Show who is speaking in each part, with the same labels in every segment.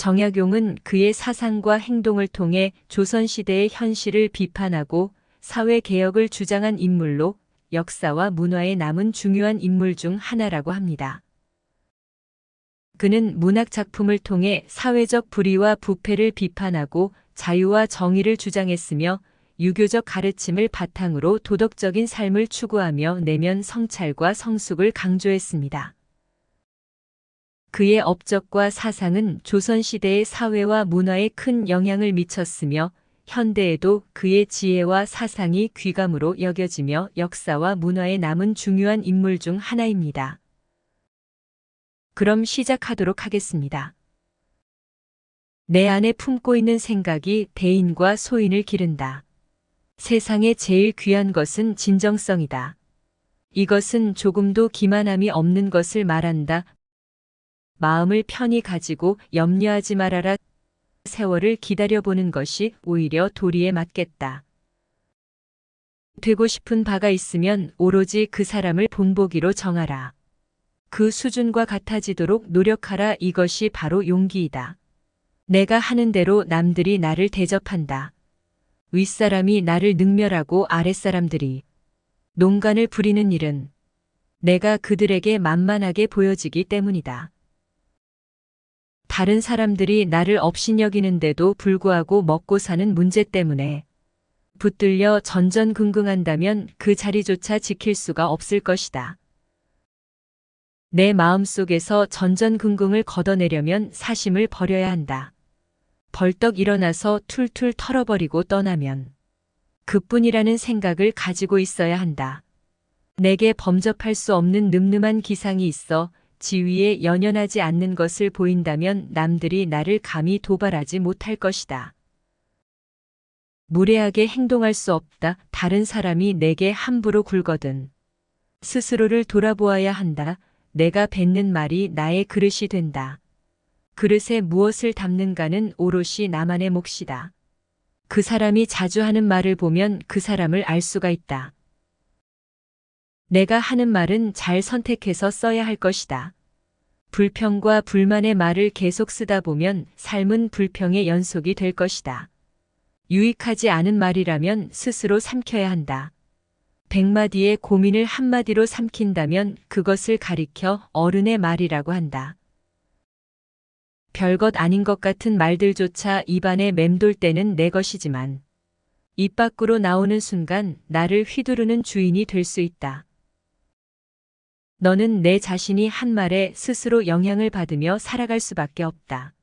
Speaker 1: 정약용은 그의 사상과 행동을 통해 조선시대의 현실을 비판하고 사회개혁을 주장한 인물로 역사와 문화에 남은 중요한 인물 중 하나라고 합니다. 그는 문학 작품을 통해 사회적 불의와 부패를 비판하고 자유와 정의를 주장했으며 유교적 가르침을 바탕으로 도덕적인 삶을 추구하며 내면 성찰과 성숙을 강조했습니다. 그의 업적과 사상은 조선시대의 사회와 문화에 큰 영향을 미쳤으며 현대에도 그의 지혜와 사상이 귀감으로 여겨지며 역사와 문화에 남은 중요한 인물 중 하나입니다. 그럼 시작하도록 하겠습니다. 내 안에 품고 있는 생각이 대인과 소인을 기른다. 세상에 제일 귀한 것은 진정성이다. 이것은 조금도 기만함이 없는 것을 말한다. 마음을 편히 가지고 염려하지 말아라. 세월을 기다려보는 것이 오히려 도리에 맞겠다. 되고 싶은 바가 있으면 오로지 그 사람을 본보기로 정하라. 그 수준과 같아지도록 노력하라. 이것이 바로 용기이다. 내가 하는 대로 남들이 나를 대접한다. 윗사람이 나를 능멸하고 아랫사람들이 농간을 부리는 일은 내가 그들에게 만만하게 보여지기 때문이다. 다른 사람들이 나를 업신여기는데도 불구하고 먹고 사는 문제 때문에 붙들려 전전긍긍한다면 그 자리조차 지킬 수가 없을 것이다. 내 마음속에서 전전긍긍을 걷어내려면 사심을 버려야 한다. 벌떡 일어나서 툴툴 털어버리고 떠나면 그뿐이라는 생각을 가지고 있어야 한다. 내게 범접할 수 없는 늠름한 기상이 있어 지위에 연연하지 않는 것을 보인다면 남들이 나를 감히 도발하지 못할 것이다. 무례하게 행동할 수 없다. 다른 사람이 내게 함부로 굴거든 스스로를 돌아보아야 한다. 내가 뱉는 말이 나의 그릇이 된다. 그릇에 무엇을 담는가는 오롯이 나만의 몫이다. 그 사람이 자주 하는 말을 보면 그 사람을 알 수가 있다. 내가 하는 말은 잘 선택해서 써야 할 것이다. 불평과 불만의 말을 계속 쓰다 보면 삶은 불평의 연속이 될 것이다. 유익하지 않은 말이라면 스스로 삼켜야 한다. 100마디의 고민을 한마디로 삼킨다면 그것을 가리켜 어른의 말이라고 한다. 별것 아닌 것 같은 말들조차 입안에 맴돌 때는 내 것이지만 입 밖으로 나오는 순간 나를 휘두르는 주인이 될 수 있다. 너는 내 자신이 한 말에 스스로 영향을 받으며 살아갈 수밖에 없다.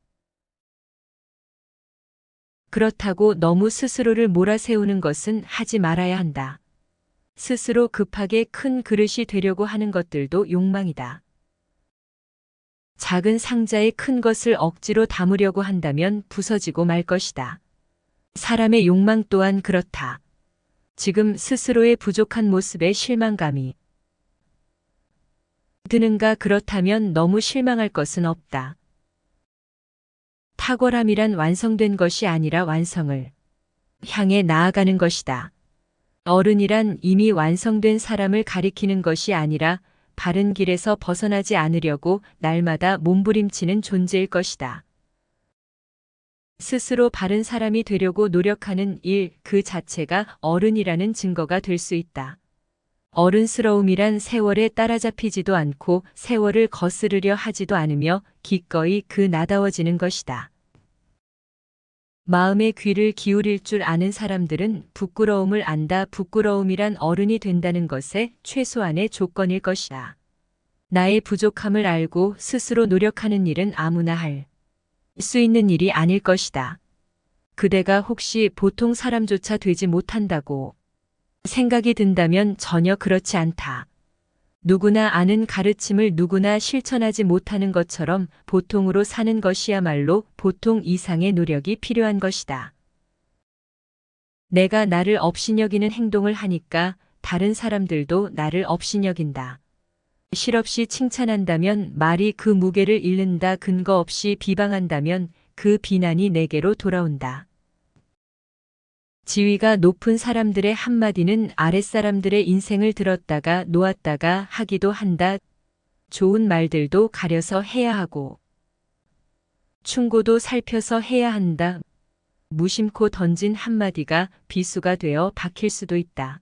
Speaker 1: 그렇다고 너무 스스로를 몰아세우는 것은 하지 말아야 한다. 스스로 급하게 큰 그릇이 되려고 하는 것들도 욕망이다. 작은 상자에 큰 것을 억지로 담으려고 한다면 부서지고 말 것이다. 사람의 욕망 또한 그렇다. 지금 스스로의 부족한 모습에 실망감이 드는가? 그렇다면 너무 실망할 것은 없다. 탁월함이란 완성된 것이 아니라 완성을 향해 나아가는 것이다. 어른이란 이미 완성된 사람을 가리키는 것이 아니라 바른 길에서 벗어나지 않으려고 날마다 몸부림치는 존재일 것이다. 스스로 바른 사람이 되려고 노력하는 일 그 자체가 어른이라는 증거가 될 수 있다. 어른스러움이란 세월에 따라잡히지도 않고 세월을 거스르려 하지도 않으며 기꺼이 그 나다워지는 것이다. 마음의 귀를 기울일 줄 아는 사람들은 부끄러움을 안다. 부끄러움이란 어른이 된다는 것의 최소한의 조건일 것이다. 나의 부족함을 알고 스스로 노력하는 일은 아무나 할 수 있는 일이 아닐 것이다. 그대가 혹시 보통 사람조차 되지 못한다고 생각이 든다면 전혀 그렇지 않다. 누구나 아는 가르침을 누구나 실천하지 못하는 것처럼 보통으로 사는 것이야말로 보통 이상의 노력이 필요한 것이다. 내가 나를 업신여기는 행동을 하니까 다른 사람들도 나를 업신여긴다. 실없이 칭찬한다면 말이 그 무게를 잃는다. 근거 없이 비방한다면 그 비난이 내게로 돌아온다. 지위가 높은 사람들의 한마디는 아랫사람들의 인생을 들었다가 놓았다가 하기도 한다. 좋은 말들도 가려서 해야 하고 충고도 살펴서 해야 한다. 무심코 던진 한마디가 비수가 되어 박힐 수도 있다.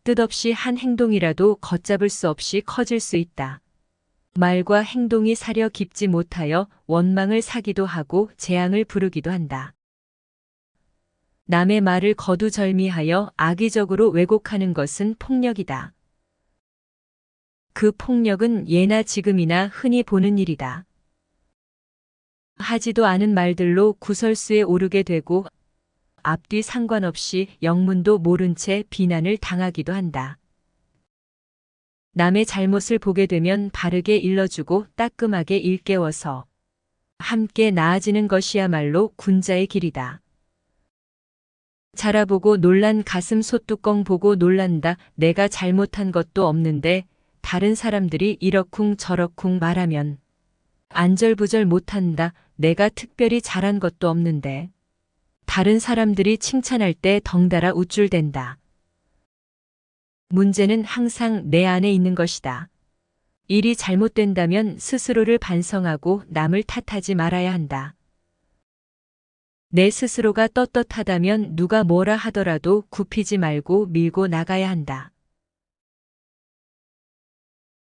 Speaker 1: 뜻없이 한 행동이라도 걷잡을 수 없이 커질 수 있다. 말과 행동이 사려 깊지 못하여 원망을 사기도 하고 재앙을 부르기도 한다. 남의 말을 거두절미하여 악의적으로 왜곡하는 것은 폭력이다. 그 폭력은 예나 지금이나 흔히 보는 일이다. 하지도 않은 말들로 구설수에 오르게 되고 앞뒤 상관없이 영문도 모른 채 비난을 당하기도 한다. 남의 잘못을 보게 되면 바르게 일러주고 따끔하게 일깨워서 함께 나아지는 것이야말로 군자의 길이다. 자라보고 놀란 가슴 소뚜껑 보고 놀란다. 내가 잘못한 것도 없는데 다른 사람들이 이러쿵 저러쿵 말하면 안절부절 못한다. 내가 특별히 잘한 것도 없는데 다른 사람들이 칭찬할 때 덩달아 우쭐댄다. 문제는 항상 내 안에 있는 것이다. 일이 잘못된다면 스스로를 반성하고 남을 탓하지 말아야 한다. 내 스스로가 떳떳하다면 누가 뭐라 하더라도 굽히지 말고 밀고 나가야 한다.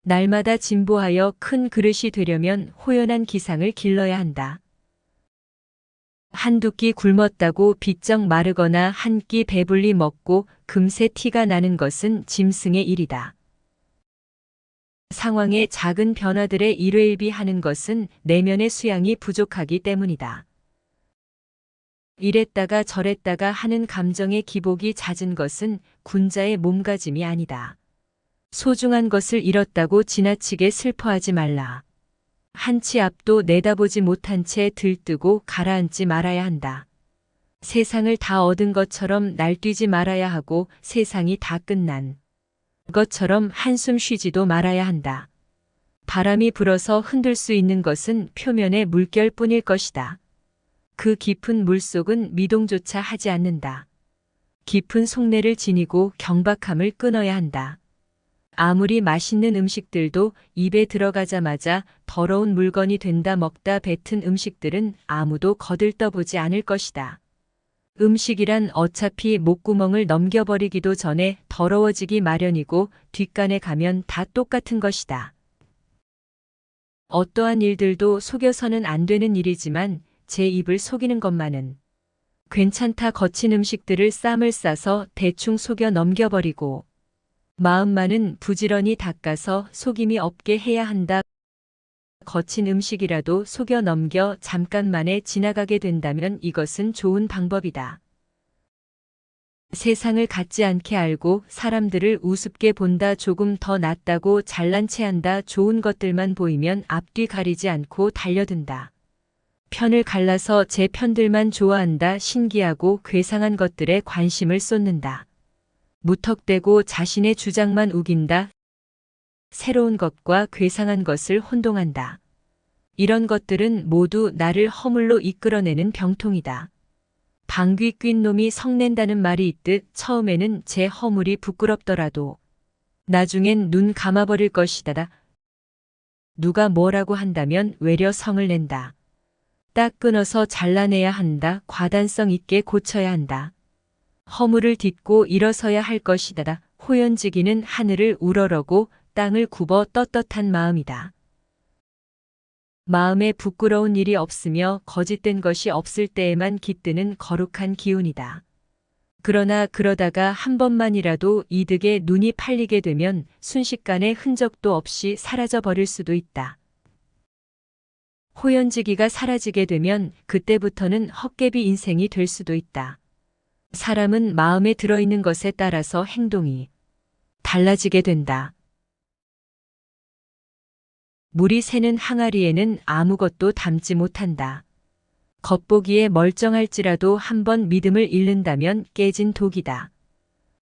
Speaker 1: 날마다 진보하여 큰 그릇이 되려면 호연한 기상을 길러야 한다. 한두 끼 굶었다고 비쩍 마르거나 한 끼 배불리 먹고 금세 티가 나는 것은 짐승의 일이다. 상황의 작은 변화들에 일회일비하는 것은 내면의 수양이 부족하기 때문이다. 이랬다가 저랬다가 하는 감정의 기복이 잦은 것은 군자의 몸가짐이 아니다. 소중한 것을 잃었다고 지나치게 슬퍼하지 말라. 한 치 앞도 내다보지 못한 채 들뜨고 가라앉지 말아야 한다. 세상을 다 얻은 것처럼 날뛰지 말아야 하고 세상이 다 끝난 것처럼 한숨 쉬지도 말아야 한다. 바람이 불어서 흔들 수 있는 것은 표면의 물결뿐일 것이다. 그 깊은 물속은 미동조차 하지 않는다. 깊은 속내를 지니고 경박함을 끊어야 한다. 아무리 맛있는 음식들도 입에 들어가자마자 더러운 물건이 된다. 먹다 뱉은 음식들은 아무도 거들떠보지 않을 것이다. 음식이란 어차피 목구멍을 넘겨버리기도 전에 더러워지기 마련이고 뒷간에 가면 다 똑같은 것이다. 어떠한 일들도 속여서는 안 되는 일이지만 제 입을 속이는 것만은 괜찮다. 거친 음식들을 쌈을 싸서 대충 속여 넘겨버리고 마음만은 부지런히 닦아서 속임이 없게 해야 한다. 거친 음식이라도 속여 넘겨 잠깐만에 지나가게 된다면 이것은 좋은 방법이다. 세상을 갖지 않게 알고 사람들을 우습게 본다. 조금 더 낫다고 잘난 체한다. 좋은 것들만 보이면 앞뒤 가리지 않고 달려든다. 편을 갈라서 제 편들만 좋아한다. 신기하고 괴상한 것들에 관심을 쏟는다. 무턱대고 자신의 주장만 우긴다. 새로운 것과 괴상한 것을 혼동한다. 이런 것들은 모두 나를 허물로 이끌어내는 병통이다. 방귀 뀐 놈이 성낸다는 말이 있듯 처음에는 제 허물이 부끄럽더라도 나중엔 눈 감아버릴 것이다. 누가 뭐라고 한다면 외려 성을 낸다. 딱 끊어서 잘라내야 한다. 과단성 있게 고쳐야 한다. 허물을 딛고 일어서야 할 것이다. 호연지기는 하늘을 우러러고 땅을 굽어 떳떳한 마음이다. 마음에 부끄러운 일이 없으며 거짓된 것이 없을 때에만 깃드는 거룩한 기운이다. 그러나 그러다가 한 번만이라도 이득에 눈이 팔리게 되면 순식간에 흔적도 없이 사라져 버릴 수도 있다. 호연지기가 사라지게 되면 그때부터는 헛개비 인생이 될 수도 있다. 사람은 마음에 들어있는 것에 따라서 행동이 달라지게 된다. 물이 새는 항아리에는 아무것도 담지 못한다. 겉보기에 멀쩡할지라도 한번 믿음을 잃는다면 깨진 독이다.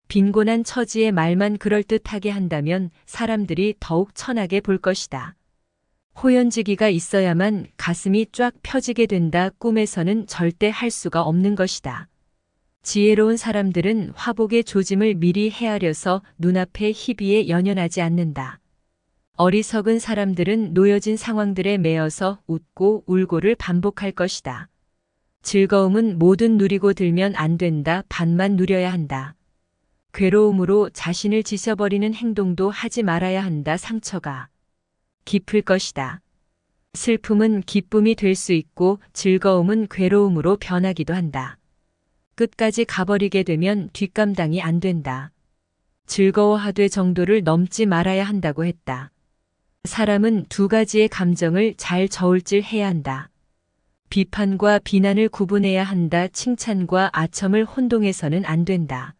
Speaker 1: 빈곤한 처지의 말만 그럴듯하게 한다면 사람들이 더욱 천하게 볼 것이다. 호연지기가 있어야만 가슴이 쫙 펴지게 된다. 꿈에서는 절대 할 수가 없는 것이다. 지혜로운 사람들은 화복의 조짐을 미리 헤아려서 눈앞의 희비에 연연하지 않는다. 어리석은 사람들은 놓여진 상황들에 매여서 웃고 울고를 반복할 것이다. 즐거움은 뭐든 누리고 들면 안 된다. 반만 누려야 한다. 괴로움으로 자신을 지셔버리는 행동도 하지 말아야 한다. 상처가 깊을 것이다. 슬픔은 기쁨이 될 수 있고 즐거움은 괴로움으로 변하기도 한다. 끝까지 가버리게 되면 뒷감당이 안 된다. 즐거워하되 정도를 넘지 말아야 한다고 했다. 사람은 두 가지의 감정을 잘 저울질해야 한다. 비판과 비난을 구분해야 한다. 칭찬과 아첨을 혼동해서는 안 된다.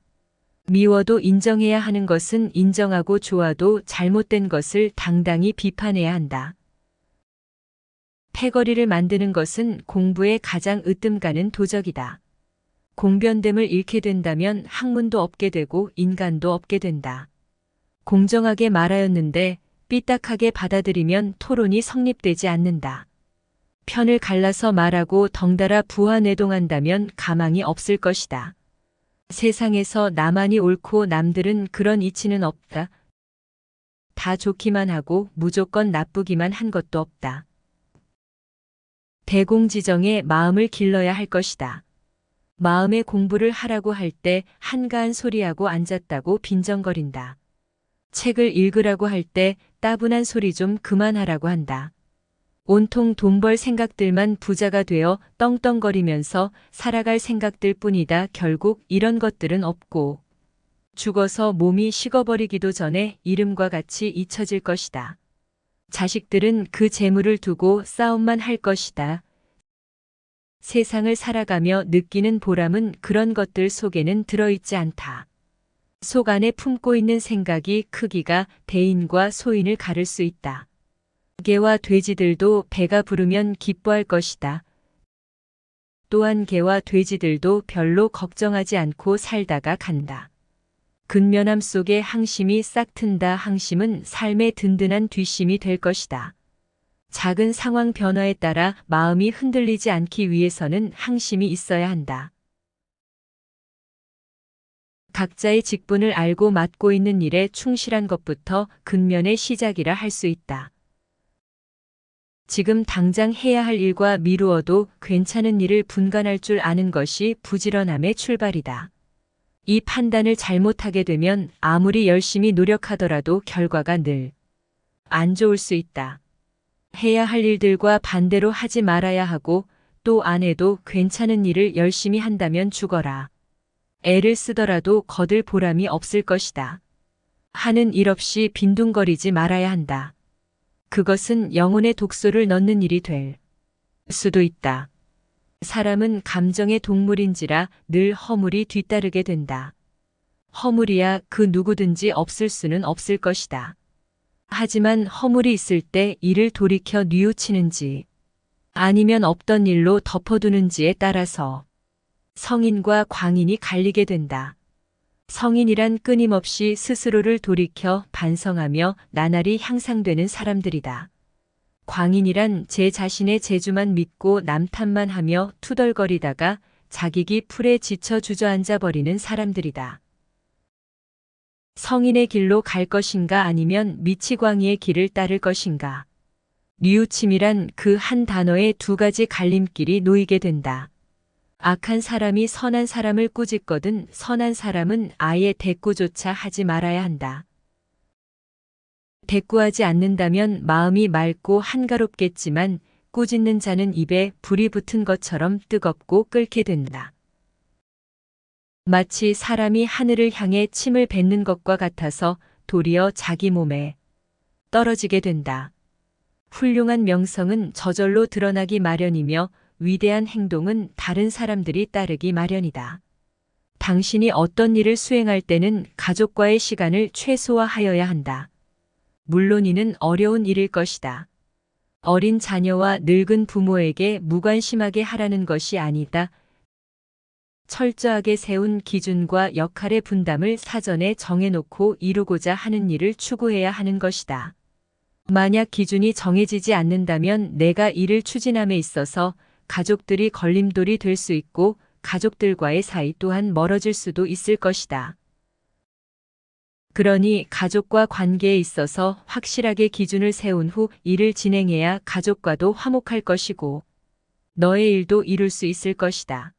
Speaker 1: 미워도 인정해야 하는 것은 인정하고 좋아도 잘못된 것을 당당히 비판해야 한다. 패거리를 만드는 것은 공부에 가장 으뜸 가는 도적이다. 공변됨을 잃게 된다면 학문도 없게 되고 인간도 없게 된다. 공정하게 말하였는데 삐딱하게 받아들이면 토론이 성립되지 않는다. 편을 갈라서 말하고 덩달아 부하내동한다면 가망이 없을 것이다. 세상에서 나만이 옳고 남들은 그런 이치는 없다. 다 좋기만 하고 무조건 나쁘기만 한 것도 없다. 대공지정에 마음을 길러야 할 것이다. 마음의 공부를 하라고 할 때 한가한 소리하고 앉았다고 빈정거린다. 책을 읽으라고 할 때 따분한 소리 좀 그만하라고 한다. 온통 돈 벌 생각들만 부자가 되어 떵떵거리면서 살아갈 생각들 뿐이다. 결국 이런 것들은 없고 죽어서 몸이 식어버리기도 전에 이름과 같이 잊혀질 것이다. 자식들은 그 재물을 두고 싸움만 할 것이다. 세상을 살아가며 느끼는 보람은 그런 것들 속에는 들어있지 않다. 속 안에 품고 있는 생각이 크기가 대인과 소인을 가를 수 있다. 개와 돼지들도 배가 부르면 기뻐할 것이다. 또한 개와 돼지들도 별로 걱정하지 않고 살다가 간다. 근면함 속에 항심이 싹 튼다. 항심은 삶의 든든한 뒷심이 될 것이다. 작은 상황 변화에 따라 마음이 흔들리지 않기 위해서는 항심이 있어야 한다. 각자의 직분을 알고 맡고 있는 일에 충실한 것부터 근면의 시작이라 할 수 있다. 지금 당장 해야 할 일과 미루어도 괜찮은 일을 분간할 줄 아는 것이 부지런함의 출발이다. 이 판단을 잘못하게 되면 아무리 열심히 노력하더라도 결과가 늘 안 좋을 수 있다. 해야 할 일들과 반대로 하지 말아야 하고 또 안 해도 괜찮은 일을 열심히 한다면 죽어라. 애를 쓰더라도 거들 보람이 없을 것이다. 하는 일 없이 빈둥거리지 말아야 한다. 그것은 영혼의 독소를 넣는 일이 될 수도 있다. 사람은 감정의 동물인지라 늘 허물이 뒤따르게 된다. 허물이야 그 누구든지 없을 수는 없을 것이다. 하지만 허물이 있을 때 이를 돌이켜 뉘우치는지 아니면 없던 일로 덮어두는지에 따라서 성인과 광인이 갈리게 된다. 성인이란 끊임없이 스스로를 돌이켜 반성하며 나날이 향상되는 사람들이다. 광인이란 제 자신의 재주만 믿고 남 탓만 하며 투덜거리다가 자기기 풀에 지쳐 주저앉아 버리는 사람들이다. 성인의 길로 갈 것인가 아니면 미치광이의 길을 따를 것인가. 뉘우침이란 그 한 단어에 두 가지 갈림길이 놓이게 된다. 악한 사람이 선한 사람을 꾸짖거든 선한 사람은 아예 대꾸조차 하지 말아야 한다. 대꾸하지 않는다면 마음이 맑고 한가롭겠지만 꾸짖는 자는 입에 불이 붙은 것처럼 뜨겁고 끓게 된다. 마치 사람이 하늘을 향해 침을 뱉는 것과 같아서 도리어 자기 몸에 떨어지게 된다. 훌륭한 명성은 저절로 드러나기 마련이며 위대한 행동은 다른 사람들이 따르기 마련이다. 당신이 어떤 일을 수행할 때는 가족과의 시간을 최소화하여야 한다. 물론 이는 어려운 일일 것이다. 어린 자녀와 늙은 부모에게 무관심하게 하라는 것이 아니다. 철저하게 세운 기준과 역할의 분담을 사전에 정해놓고 이루고자 하는 일을 추구해야 하는 것이다. 만약 기준이 정해지지 않는다면 내가 이를 추진함에 있어서 가족들이 걸림돌이 될 수 있고 가족들과의 사이 또한 멀어질 수도 있을 것이다. 그러니 가족과 관계에 있어서 확실하게 기준을 세운 후 일을 진행해야 가족과도 화목할 것이고 너의 일도 이룰 수 있을 것이다.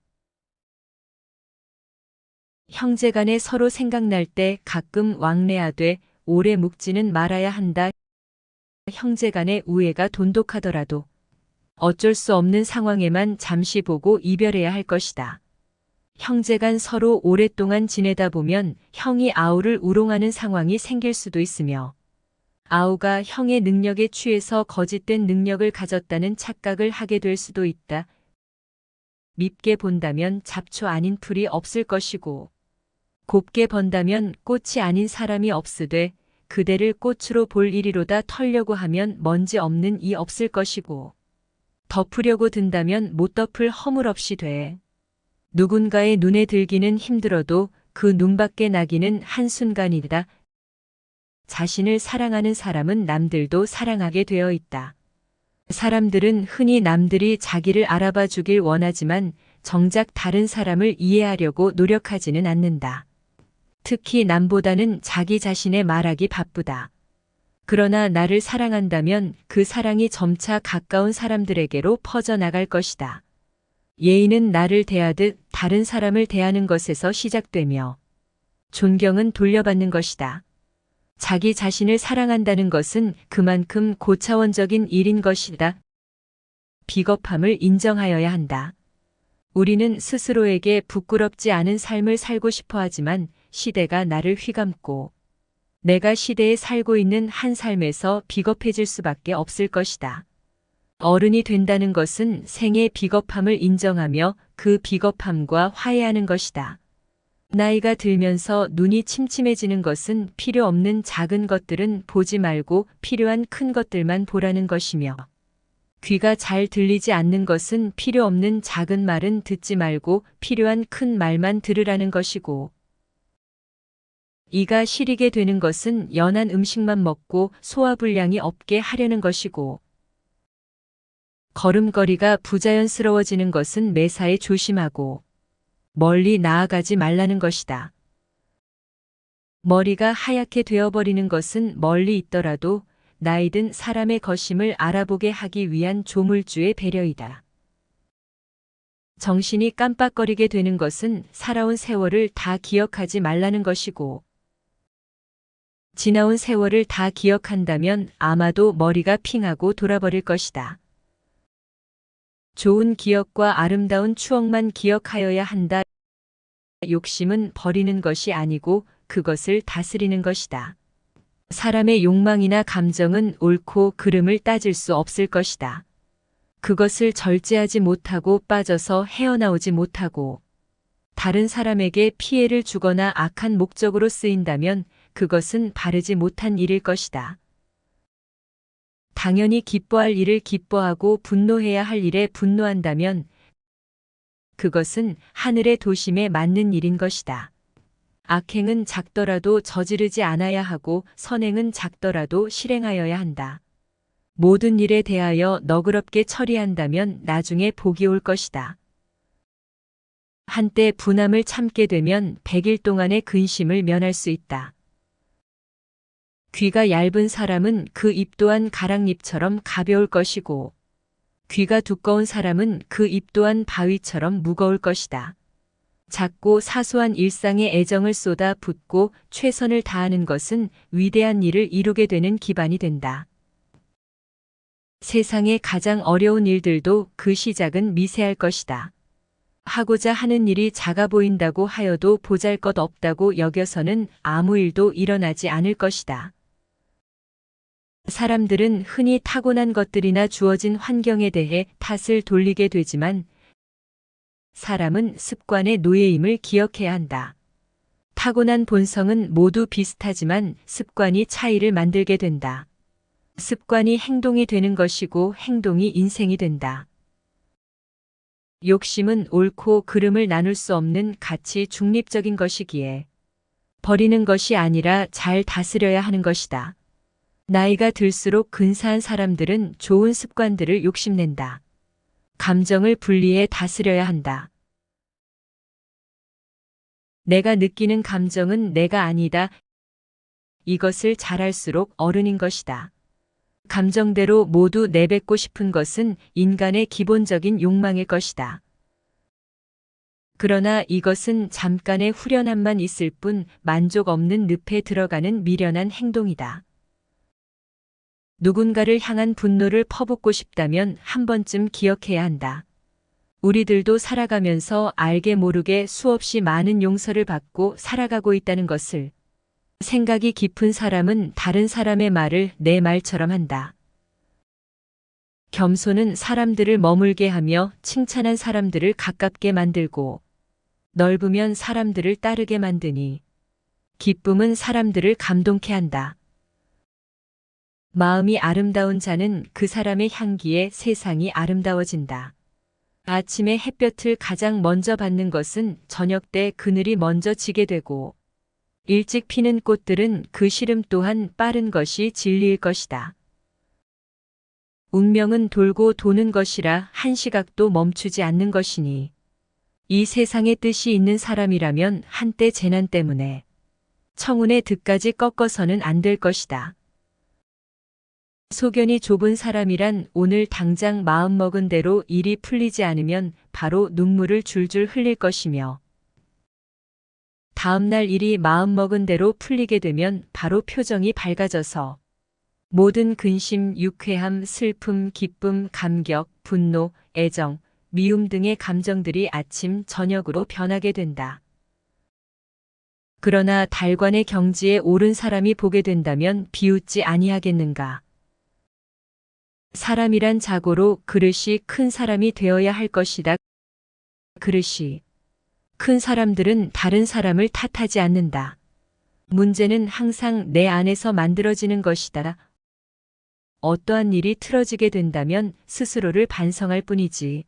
Speaker 1: 형제간에 서로 생각날 때 가끔 왕래하되 오래 묵지는 말아야 한다. 형제간의 우애가 돈독하더라도 어쩔 수 없는 상황에만 잠시 보고 이별해야 할 것이다. 형제간 서로 오랫동안 지내다 보면 형이 아우를 우롱하는 상황이 생길 수도 있으며 아우가 형의 능력에 취해서 거짓된 능력을 가졌다는 착각을 하게 될 수도 있다. 밉게 본다면 잡초 아닌 풀이 없을 것이고 곱게 본다면 꽃이 아닌 사람이 없으되 그대를 꽃으로 볼 이리로다 털려고 하면 먼지 없는 이 없을 것이고 덮으려고 든다면 못 덮을 허물 없이 돼. 누군가의 눈에 들기는 힘들어도 그 눈밖에 나기는 한순간이다. 자신을 사랑하는 사람은 남들도 사랑하게 되어 있다. 사람들은 흔히 남들이 자기를 알아봐 주길 원하지만 정작 다른 사람을 이해하려고 노력하지는 않는다. 특히 남보다는 자기 자신의 말하기 바쁘다. 그러나 나를 사랑한다면 그 사랑이 점차 가까운 사람들에게로 퍼져나갈 것이다. 예의는 나를 대하듯 다른 사람을 대하는 것에서 시작되며 존경은 돌려받는 것이다. 자기 자신을 사랑한다는 것은 그만큼 고차원적인 일인 것이다. 비겁함을 인정하여야 한다. 우리는 스스로에게 부끄럽지 않은 삶을 살고 싶어 하지만 시대가 나를 휘감고 내가 시대에 살고 있는 한 삶에서 비겁해질 수밖에 없을 것이다. 어른이 된다는 것은 생의 비겁함을 인정하며 그 비겁함과 화해하는 것이다. 나이가 들면서 눈이 침침해지는 것은 필요 없는 작은 것들은 보지 말고 필요한 큰 것들만 보라는 것이며 귀가 잘 들리지 않는 것은 필요 없는 작은 말은 듣지 말고 필요한 큰 말만 들으라는 것이고 이가 시리게 되는 것은 연한 음식만 먹고 소화불량이 없게 하려는 것이고 걸음걸이가 부자연스러워지는 것은 매사에 조심하고 멀리 나아가지 말라는 것이다. 머리가 하얗게 되어버리는 것은 멀리 있더라도 나이든 사람의 거심을 알아보게 하기 위한 조물주의 배려이다. 정신이 깜빡거리게 되는 것은 살아온 세월을 다 기억하지 말라는 것이고 지나온 세월을 다 기억한다면 아마도 머리가 핑하고 돌아버릴 것이다. 좋은 기억과 아름다운 추억만 기억하여야 한다. 욕심은 버리는 것이 아니고 그것을 다스리는 것이다. 사람의 욕망이나 감정은 옳고 그름을 따질 수 없을 것이다. 그것을 절제하지 못하고 빠져서 헤어나오지 못하고 다른 사람에게 피해를 주거나 악한 목적으로 쓰인다면 그것은 바르지 못한 일일 것이다. 당연히 기뻐할 일을 기뻐하고 분노해야 할 일에 분노한다면 그것은 하늘의 도심에 맞는 일인 것이다. 악행은 작더라도 저지르지 않아야 하고 선행은 작더라도 실행하여야 한다. 모든 일에 대하여 너그럽게 처리한다면 나중에 복이 올 것이다. 한때 분함을 참게 되면 100일 동안의 근심을 면할 수 있다. 귀가 얇은 사람은 그 입 또한 가랑잎처럼 가벼울 것이고 귀가 두꺼운 사람은 그 입 또한 바위처럼 무거울 것이다. 작고 사소한 일상에 애정을 쏟아 붓고 최선을 다하는 것은 위대한 일을 이루게 되는 기반이 된다. 세상의 가장 어려운 일들도 그 시작은 미세할 것이다. 하고자 하는 일이 작아 보인다고 하여도 보잘것없다고 여겨서는 아무 일도 일어나지 않을 것이다. 사람들은 흔히 타고난 것들이나 주어진 환경에 대해 탓을 돌리게 되지만 사람은 습관의 노예임을 기억해야 한다. 타고난 본성은 모두 비슷하지만 습관이 차이를 만들게 된다. 습관이 행동이 되는 것이고 행동이 인생이 된다. 욕심은 옳고 그름을 나눌 수 없는 가치 중립적인 것이기에 버리는 것이 아니라 잘 다스려야 하는 것이다. 나이가 들수록 근사한 사람들은 좋은 습관들을 욕심낸다. 감정을 분리해 다스려야 한다. 내가 느끼는 감정은 내가 아니다. 이것을 잘할수록 어른인 것이다. 감정대로 모두 내뱉고 싶은 것은 인간의 기본적인 욕망일 것이다. 그러나 이것은 잠깐의 후련함만 있을 뿐 만족 없는 늪에 들어가는 미련한 행동이다. 누군가를 향한 분노를 퍼붓고 싶다면 한 번쯤 기억해야 한다. 우리들도 살아가면서 알게 모르게 수없이 많은 용서를 받고 살아가고 있다는 것을. 생각이 깊은 사람은 다른 사람의 말을 내 말처럼 한다. 겸손은 사람들을 머물게 하며 칭찬한 사람들을 가깝게 만들고 넓으면 사람들을 따르게 만드니 기쁨은 사람들을 감동케 한다. 마음이 아름다운 자는 그 사람의 향기에 세상이 아름다워진다. 아침에 햇볕을 가장 먼저 받는 것은 저녁 때 그늘이 먼저 지게 되고 일찍 피는 꽃들은 그 시름 또한 빠른 것이 진리일 것이다. 운명은 돌고 도는 것이라 한 시각도 멈추지 않는 것이니 이 세상에 뜻이 있는 사람이라면 한때 재난 때문에 청운의 득까지 꺾어서는 안 될 것이다. 소견이 좁은 사람이란 오늘 당장 마음먹은 대로 일이 풀리지 않으면 바로 눈물을 줄줄 흘릴 것이며 다음날 일이 마음먹은 대로 풀리게 되면 바로 표정이 밝아져서 모든 근심, 유쾌함, 슬픔, 기쁨, 감격, 분노, 애정, 미움 등의 감정들이 아침, 저녁으로 변하게 된다. 그러나 달관의 경지에 오른 사람이 보게 된다면 비웃지 아니하겠는가. 사람이란 자고로 그릇이 큰 사람이 되어야 할 것이다. 그릇이 큰 사람들은 다른 사람을 탓하지 않는다. 문제는 항상 내 안에서 만들어지는 것이다. 어떠한 일이 틀어지게 된다면 스스로를 반성할 뿐이지.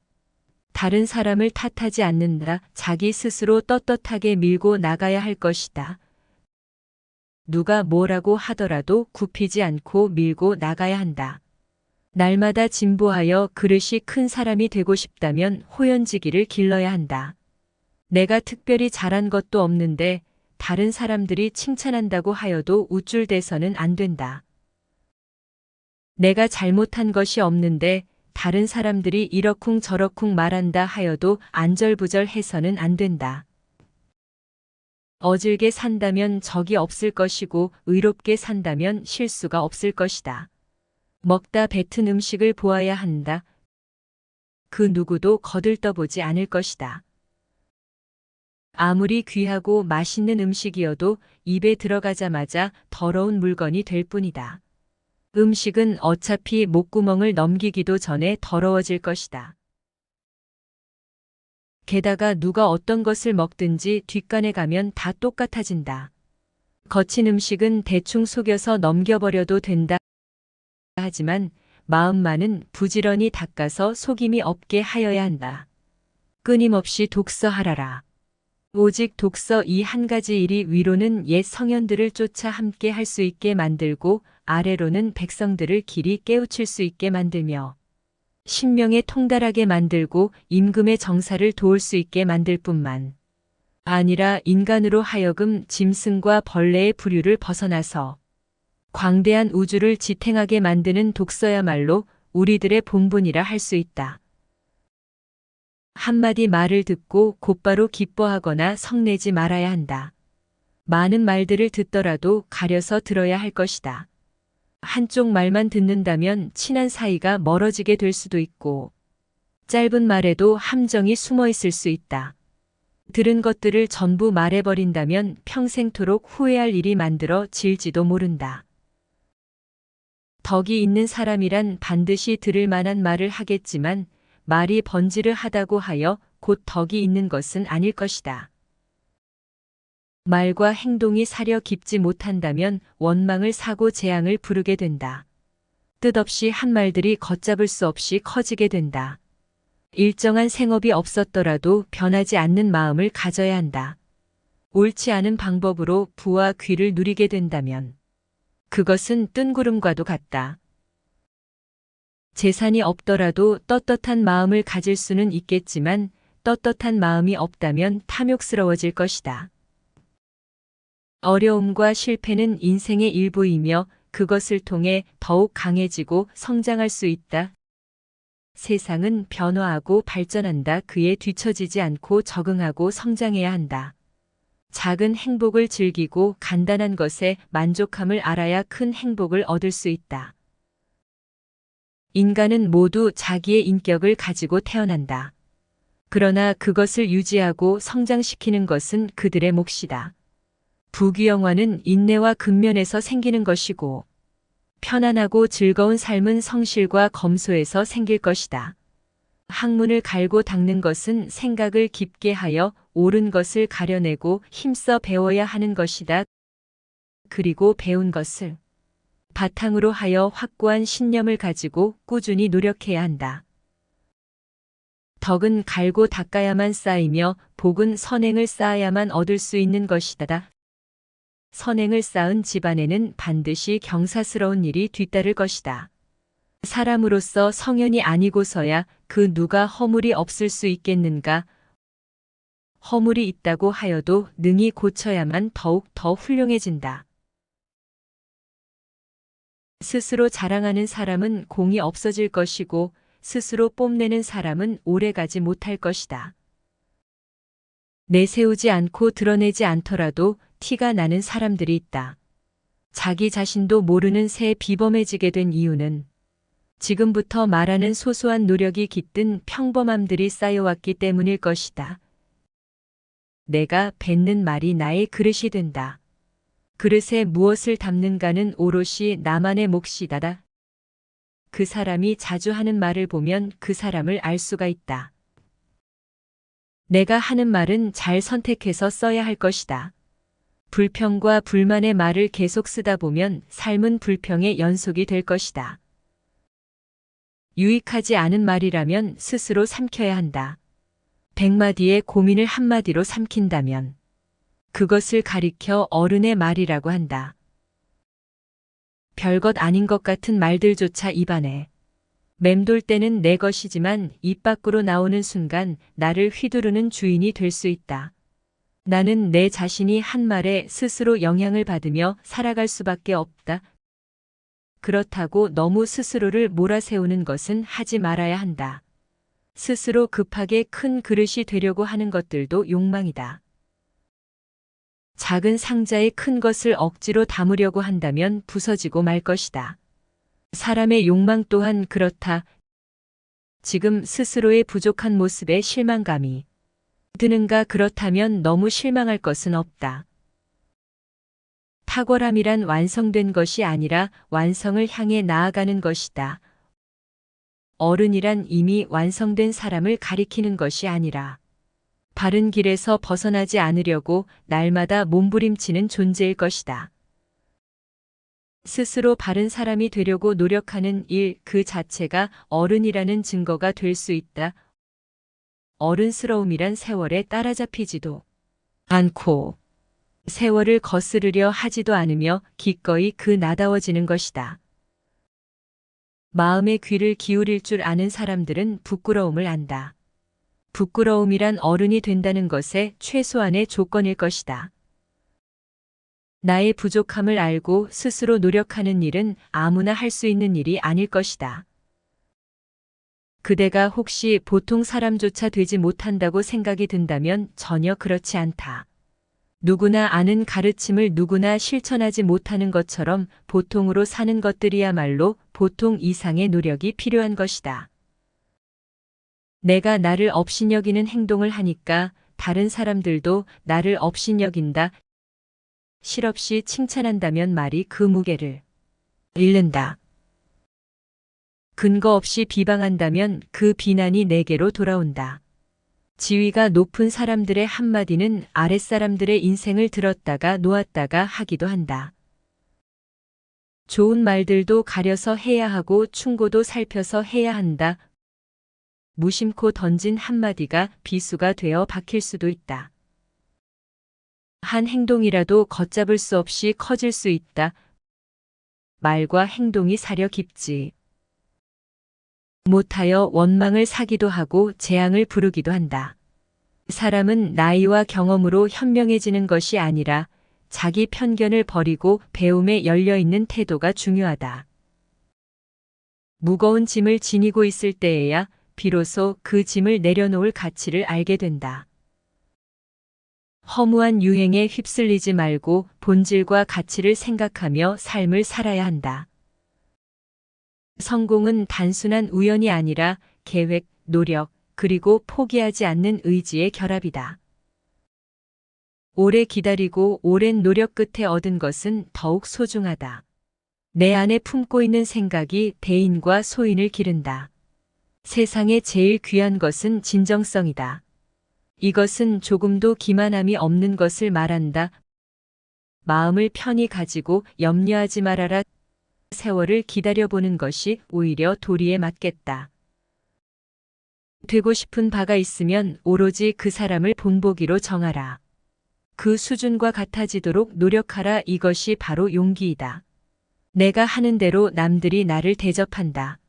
Speaker 1: 다른 사람을 탓하지 않는다. 자기 스스로 떳떳하게 밀고 나가야 할 것이다. 누가 뭐라고 하더라도 굽히지 않고 밀고 나가야 한다. 날마다 진보하여 그릇이 큰 사람이 되고 싶다면 호연지기를 길러야 한다. 내가 특별히 잘한 것도 없는데 다른 사람들이 칭찬한다고 하여도 우쭐대서는 안 된다. 내가 잘못한 것이 없는데 다른 사람들이 이러쿵저러쿵 말한다 하여도 안절부절해서는 안 된다. 어질게 산다면 적이 없을 것이고 의롭게 산다면 실수가 없을 것이다. 먹다 뱉은 음식을 보아야 한다. 그 누구도 거들떠보지 않을 것이다. 아무리 귀하고 맛있는 음식이어도 입에 들어가자마자 더러운 물건이 될 뿐이다. 음식은 어차피 목구멍을 넘기기도 전에 더러워질 것이다. 게다가 누가 어떤 것을 먹든지 뒷간에 가면 다 똑같아진다. 거친 음식은 대충 속여서 넘겨버려도 된다. 하지만 마음만은 부지런히 닦아서 속임이 없게 하여야 한다. 끊임없이 독서하라라. 오직 독서 이 한 가지 일이 위로는 옛 성현들을 쫓아 함께 할 수 있게 만들고 아래로는 백성들을 길이 깨우칠 수 있게 만들며 신명에 통달하게 만들고 임금의 정사를 도울 수 있게 만들 뿐만 아니라 인간으로 하여금 짐승과 벌레의 부류를 벗어나서 광대한 우주를 지탱하게 만드는 독서야말로 우리들의 본분이라 할 수 있다. 한마디 말을 듣고 곧바로 기뻐하거나 성내지 말아야 한다. 많은 말들을 듣더라도 가려서 들어야 할 것이다. 한쪽 말만 듣는다면 친한 사이가 멀어지게 될 수도 있고 짧은 말에도 함정이 숨어 있을 수 있다. 들은 것들을 전부 말해버린다면 평생토록 후회할 일이 만들어질지도 모른다. 덕이 있는 사람이란 반드시 들을 만한 말을 하겠지만 말이 번지르하다고 하여 곧 덕이 있는 것은 아닐 것이다. 말과 행동이 사려 깊지 못한다면 원망을 사고 재앙을 부르게 된다. 뜻없이 한 말들이 걷잡을 수 없이 커지게 된다. 일정한 생업이 없었더라도 변하지 않는 마음을 가져야 한다. 옳지 않은 방법으로 부와 귀를 누리게 된다면 그것은 뜬구름과도 같다. 재산이 없더라도 떳떳한 마음을 가질 수는 있겠지만 떳떳한 마음이 없다면 탐욕스러워질 것이다. 어려움과 실패는 인생의 일부이며 그것을 통해 더욱 강해지고 성장할 수 있다. 세상은 변화하고 발전한다. 그에 뒤처지지 않고 적응하고 성장해야 한다. 작은 행복을 즐기고 간단한 것에 만족함을 알아야 큰 행복을 얻을 수 있다. 인간은 모두 자기의 인격을 가지고 태어난다. 그러나 그것을 유지하고 성장시키는 것은 그들의 몫이다. 부귀영화는 인내와 근면에서 생기는 것이고, 편안하고 즐거운 삶은 성실과 검소에서 생길 것이다. 학문을 갈고 닦는 것은 생각을 깊게 하여 옳은 것을 가려내고 힘써 배워야 하는 것이다. 그리고 배운 것을 바탕으로 하여 확고한 신념을 가지고 꾸준히 노력해야 한다. 덕은 갈고 닦아야만 쌓이며 복은 선행을 쌓아야만 얻을 수 있는 것이다. 선행을 쌓은 집안에는 반드시 경사스러운 일이 뒤따를 것이다. 사람으로서 성현이 아니고서야 그 누가 허물이 없을 수 있겠는가? 허물이 있다고 하여도 능히 고쳐야만 더욱 더 훌륭해진다. 스스로 자랑하는 사람은 공이 없어질 것이고 스스로 뽐내는 사람은 오래가지 못할 것이다. 내세우지 않고 드러내지 않더라도 티가 나는 사람들이 있다. 자기 자신도 모르는 새 비범해지게 된 이유는 지금부터 말하는 소소한 노력이 깃든 평범함들이 쌓여왔기 때문일 것이다. 내가 뱉는 말이 나의 그릇이 된다. 그릇에 무엇을 담는가는 오롯이 나만의 몫이다. 그 사람이 자주 하는 말을 보면 그 사람을 알 수가 있다. 내가 하는 말은 잘 선택해서 써야 할 것이다. 불평과 불만의 말을 계속 쓰다 보면 삶은 불평의 연속이 될 것이다. 유익하지 않은 말이라면 스스로 삼켜야 한다. 100마디의 고민을 한마디로 삼킨다면 그것을 가리켜 어른의 말이라고 한다. 별것 아닌 것 같은 말들조차 입안에 맴돌 때는 내 것이지만 입 밖으로 나오는 순간 나를 휘두르는 주인이 될 수 있다. 나는 내 자신이 한 말에 스스로 영향을 받으며 살아갈 수밖에 없다. 그렇다고 너무 스스로를 몰아세우는 것은 하지 말아야 한다. 스스로 급하게 큰 그릇이 되려고 하는 것들도 욕망이다. 작은 상자에 큰 것을 억지로 담으려고 한다면 부서지고 말 것이다. 사람의 욕망 또한 그렇다. 지금 스스로의 부족한 모습에 실망감이 드는가? 그렇다면 너무 실망할 것은 없다. 탁월함이란 완성된 것이 아니라 완성을 향해 나아가는 것이다. 어른이란 이미 완성된 사람을 가리키는 것이 아니라 바른 길에서 벗어나지 않으려고 날마다 몸부림치는 존재일 것이다. 스스로 바른 사람이 되려고 노력하는 일 그 자체가 어른이라는 증거가 될 수 있다. 어른스러움이란 세월에 따라잡히지도 않고 세월을 거스르려 하지도 않으며 기꺼이 그 나다워지는 것이다. 마음의 귀를 기울일 줄 아는 사람들은 부끄러움을 안다. 부끄러움이란 어른이 된다는 것의 최소한의 조건일 것이다. 나의 부족함을 알고 스스로 노력하는 일은 아무나 할 수 있는 일이 아닐 것이다. 그대가 혹시 보통 사람조차 되지 못한다고 생각이 든다면 전혀 그렇지 않다. 누구나 아는 가르침을 누구나 실천하지 못하는 것처럼 보통으로 사는 것들이야말로 보통 이상의 노력이 필요한 것이다. 내가 나를 업신여기는 행동을 하니까 다른 사람들도 나를 업신여긴다. 실없이 칭찬한다면 말이 그 무게를 잃는다. 근거 없이 비방한다면 그 비난이 내게로 돌아온다. 지위가 높은 사람들의 한마디는 아랫사람들의 인생을 들었다가 놓았다가 하기도 한다. 좋은 말들도 가려서 해야 하고 충고도 살펴서 해야 한다. 무심코 던진 한마디가 비수가 되어 박힐 수도 있다. 한 행동이라도 걷잡을 수 없이 커질 수 있다. 말과 행동이 사려 깊지 못하여 원망을 사기도 하고 재앙을 부르기도 한다. 사람은 나이와 경험으로 현명해지는 것이 아니라 자기 편견을 버리고 배움에 열려있는 태도가 중요하다. 무거운 짐을 지니고 있을 때에야 비로소 그 짐을 내려놓을 가치를 알게 된다. 허무한 유행에 휩쓸리지 말고 본질과 가치를 생각하며 삶을 살아야 한다. 성공은 단순한 우연이 아니라 계획, 노력, 그리고 포기하지 않는 의지의 결합이다. 오래 기다리고 오랜 노력 끝에 얻은 것은 더욱 소중하다. 내 안에 품고 있는 생각이 대인과 소인을 기른다. 세상에 제일 귀한 것은 진정성이다. 이것은 조금도 기만함이 없는 것을 말한다. 마음을 편히 가지고 염려하지 말아라. 세월을 기다려보는 것이 오히려 도리에 맞겠다. 되고 싶은 바가 있으면 오로지 그 사람을 본보기로 정하라. 그 수준과 같아지도록 노력하라. 이것이 바로 용기이다. 내가 하는 대로 남들이 나를 대접한다.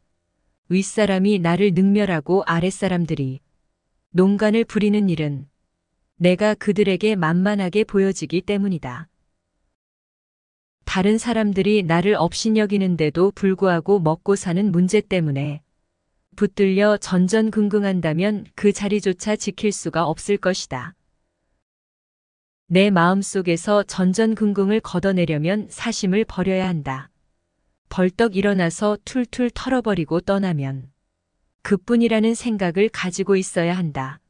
Speaker 1: 윗사람이 나를 능멸하고 아랫사람들이 농간을 부리는 일은 내가 그들에게 만만하게 보여지기 때문이다. 다른 사람들이 나를 업신여기는데도 불구하고 먹고 사는 문제 때문에 붙들려 전전긍긍한다면 그 자리조차 지킬 수가 없을 것이다. 내 마음속에서 전전긍긍을 걷어내려면 사심을 버려야 한다. 벌떡 일어나서 툴툴 털어버리고 떠나면 그뿐이라는 생각을 가지고 있어야 한다.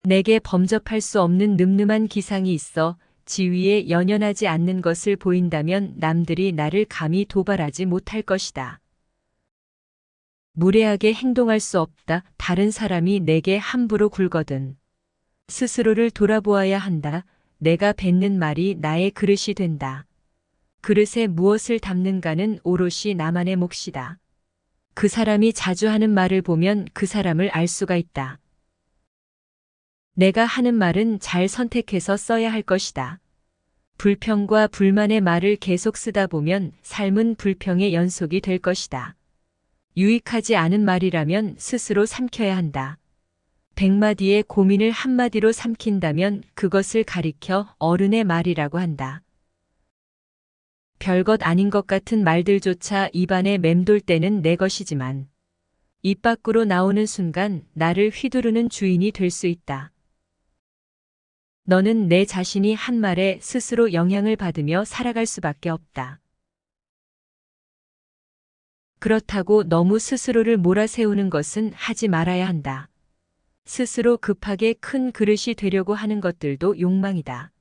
Speaker 1: 내게 범접할 수 없는 늠름한 기상이 있어 지위에 연연하지 않는 것을 보인다면 남들이 나를 감히 도발하지 못할 것이다. 무례하게 행동할 수 없다. 다른 사람이 내게 함부로 굴거든 스스로를 돌아보아야 한다. 내가 뱉는 말이 나의 그릇이 된다. 그릇에 무엇을 담는가는 오롯이 나만의 몫이다. 그 사람이 자주 하는 말을 보면 그 사람을 알 수가 있다. 내가 하는 말은 잘 선택해서 써야 할 것이다. 불평과 불만의 말을 계속 쓰다 보면 삶은 불평의 연속이 될 것이다. 유익하지 않은 말이라면 스스로 삼켜야 한다. 100마디의 고민을 한마디로 삼킨다면 그것을 가리켜 어른의 말이라고 한다. 별것 아닌 것 같은 말들조차 입안에 맴돌 때는 내 것이지만 입 밖으로 나오는 순간 나를 휘두르는 주인이 될 수 있다. 너는 내 자신이 한 말에 스스로 영향을 받으며 살아갈 수밖에 없다. 그렇다고 너무 스스로를 몰아세우는 것은 하지 말아야 한다. 스스로 급하게 큰 그릇이 되려고 하는 것들도 욕망이다.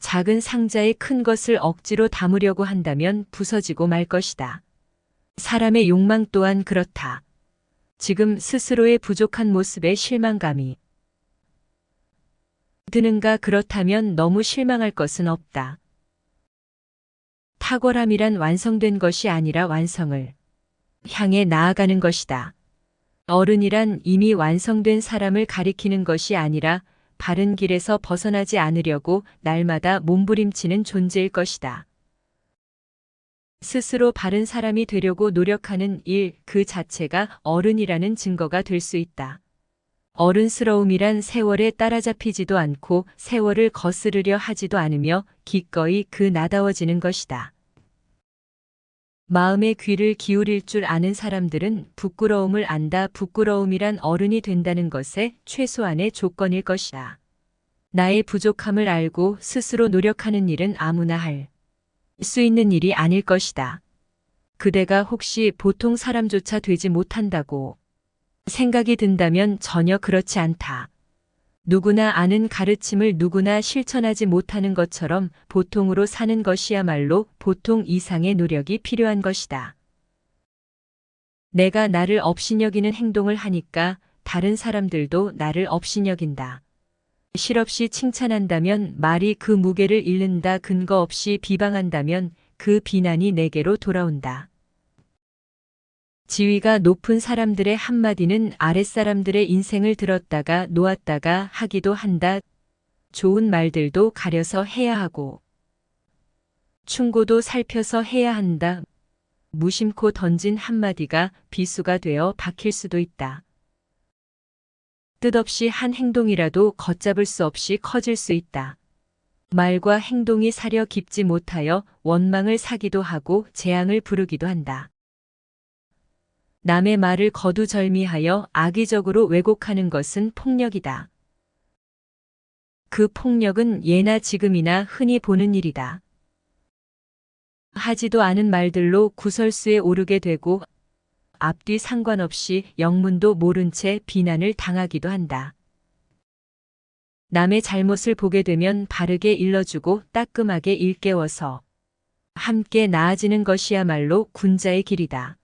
Speaker 1: 작은 상자에 큰 것을 억지로 담으려고 한다면 부서지고 말 것이다. 사람의 욕망 또한 그렇다. 지금 스스로의 부족한 모습에 실망감이 드는가? 그렇다면 너무 실망할 것은 없다. 탁월함이란 완성된 것이 아니라 완성을 향해 나아가는 것이다. 어른이란 이미 완성된 사람을 가리키는 것이 아니라 바른 길에서 벗어나지 않으려고 날마다 몸부림치는 존재일 것이다. 스스로 바른 사람이 되려고 노력하는 일 그 자체가 어른이라는 증거가 될 수 있다. 어른스러움이란 세월에 따라잡히지도 않고 세월을 거스르려 하지도 않으며 기꺼이 그 나다워지는 것이다. 마음의 귀를 기울일 줄 아는 사람들은 부끄러움을 안다. 부끄러움이란 어른이 된다는 것의 최소한의 조건일 것이다. 나의 부족함을 알고 스스로 노력하는 일은 아무나 할 수 있는 일이 아닐 것이다. 그대가 혹시 보통 사람조차 되지 못한다고 생각이 든다면 전혀 그렇지 않다. 누구나 아는 가르침을 누구나 실천하지 못하는 것처럼 보통으로 사는 것이야말로 보통 이상의 노력이 필요한 것이다. 내가 나를 업신여기는 행동을 하니까 다른 사람들도 나를 업신여긴다. 실없이 칭찬한다면 말이 그 무게를 잃는다. 근거 없이 비방한다면 그 비난이 내게로 돌아온다. 지위가 높은 사람들의 한마디는 아랫사람들의 인생을 들었다가 놓았다가 하기도 한다. 좋은 말들도 가려서 해야 하고 충고도 살펴서 해야 한다. 무심코 던진 한마디가 비수가 되어 박힐 수도 있다. 뜻없이 한 행동이라도 걷잡을 수 없이 커질 수 있다. 말과 행동이 사려 깊지 못하여 원망을 사기도 하고 재앙을 부르기도 한다. 남의 말을 거두절미하여 악의적으로 왜곡하는 것은 폭력이다. 그 폭력은 예나 지금이나 흔히 보는 일이다. 하지도 않은 말들로 구설수에 오르게 되고 앞뒤 상관없이 영문도 모른 채 비난을 당하기도 한다. 남의 잘못을 보게 되면 바르게 일러주고 따끔하게 일깨워서 함께 나아지는 것이야말로 군자의 길이다.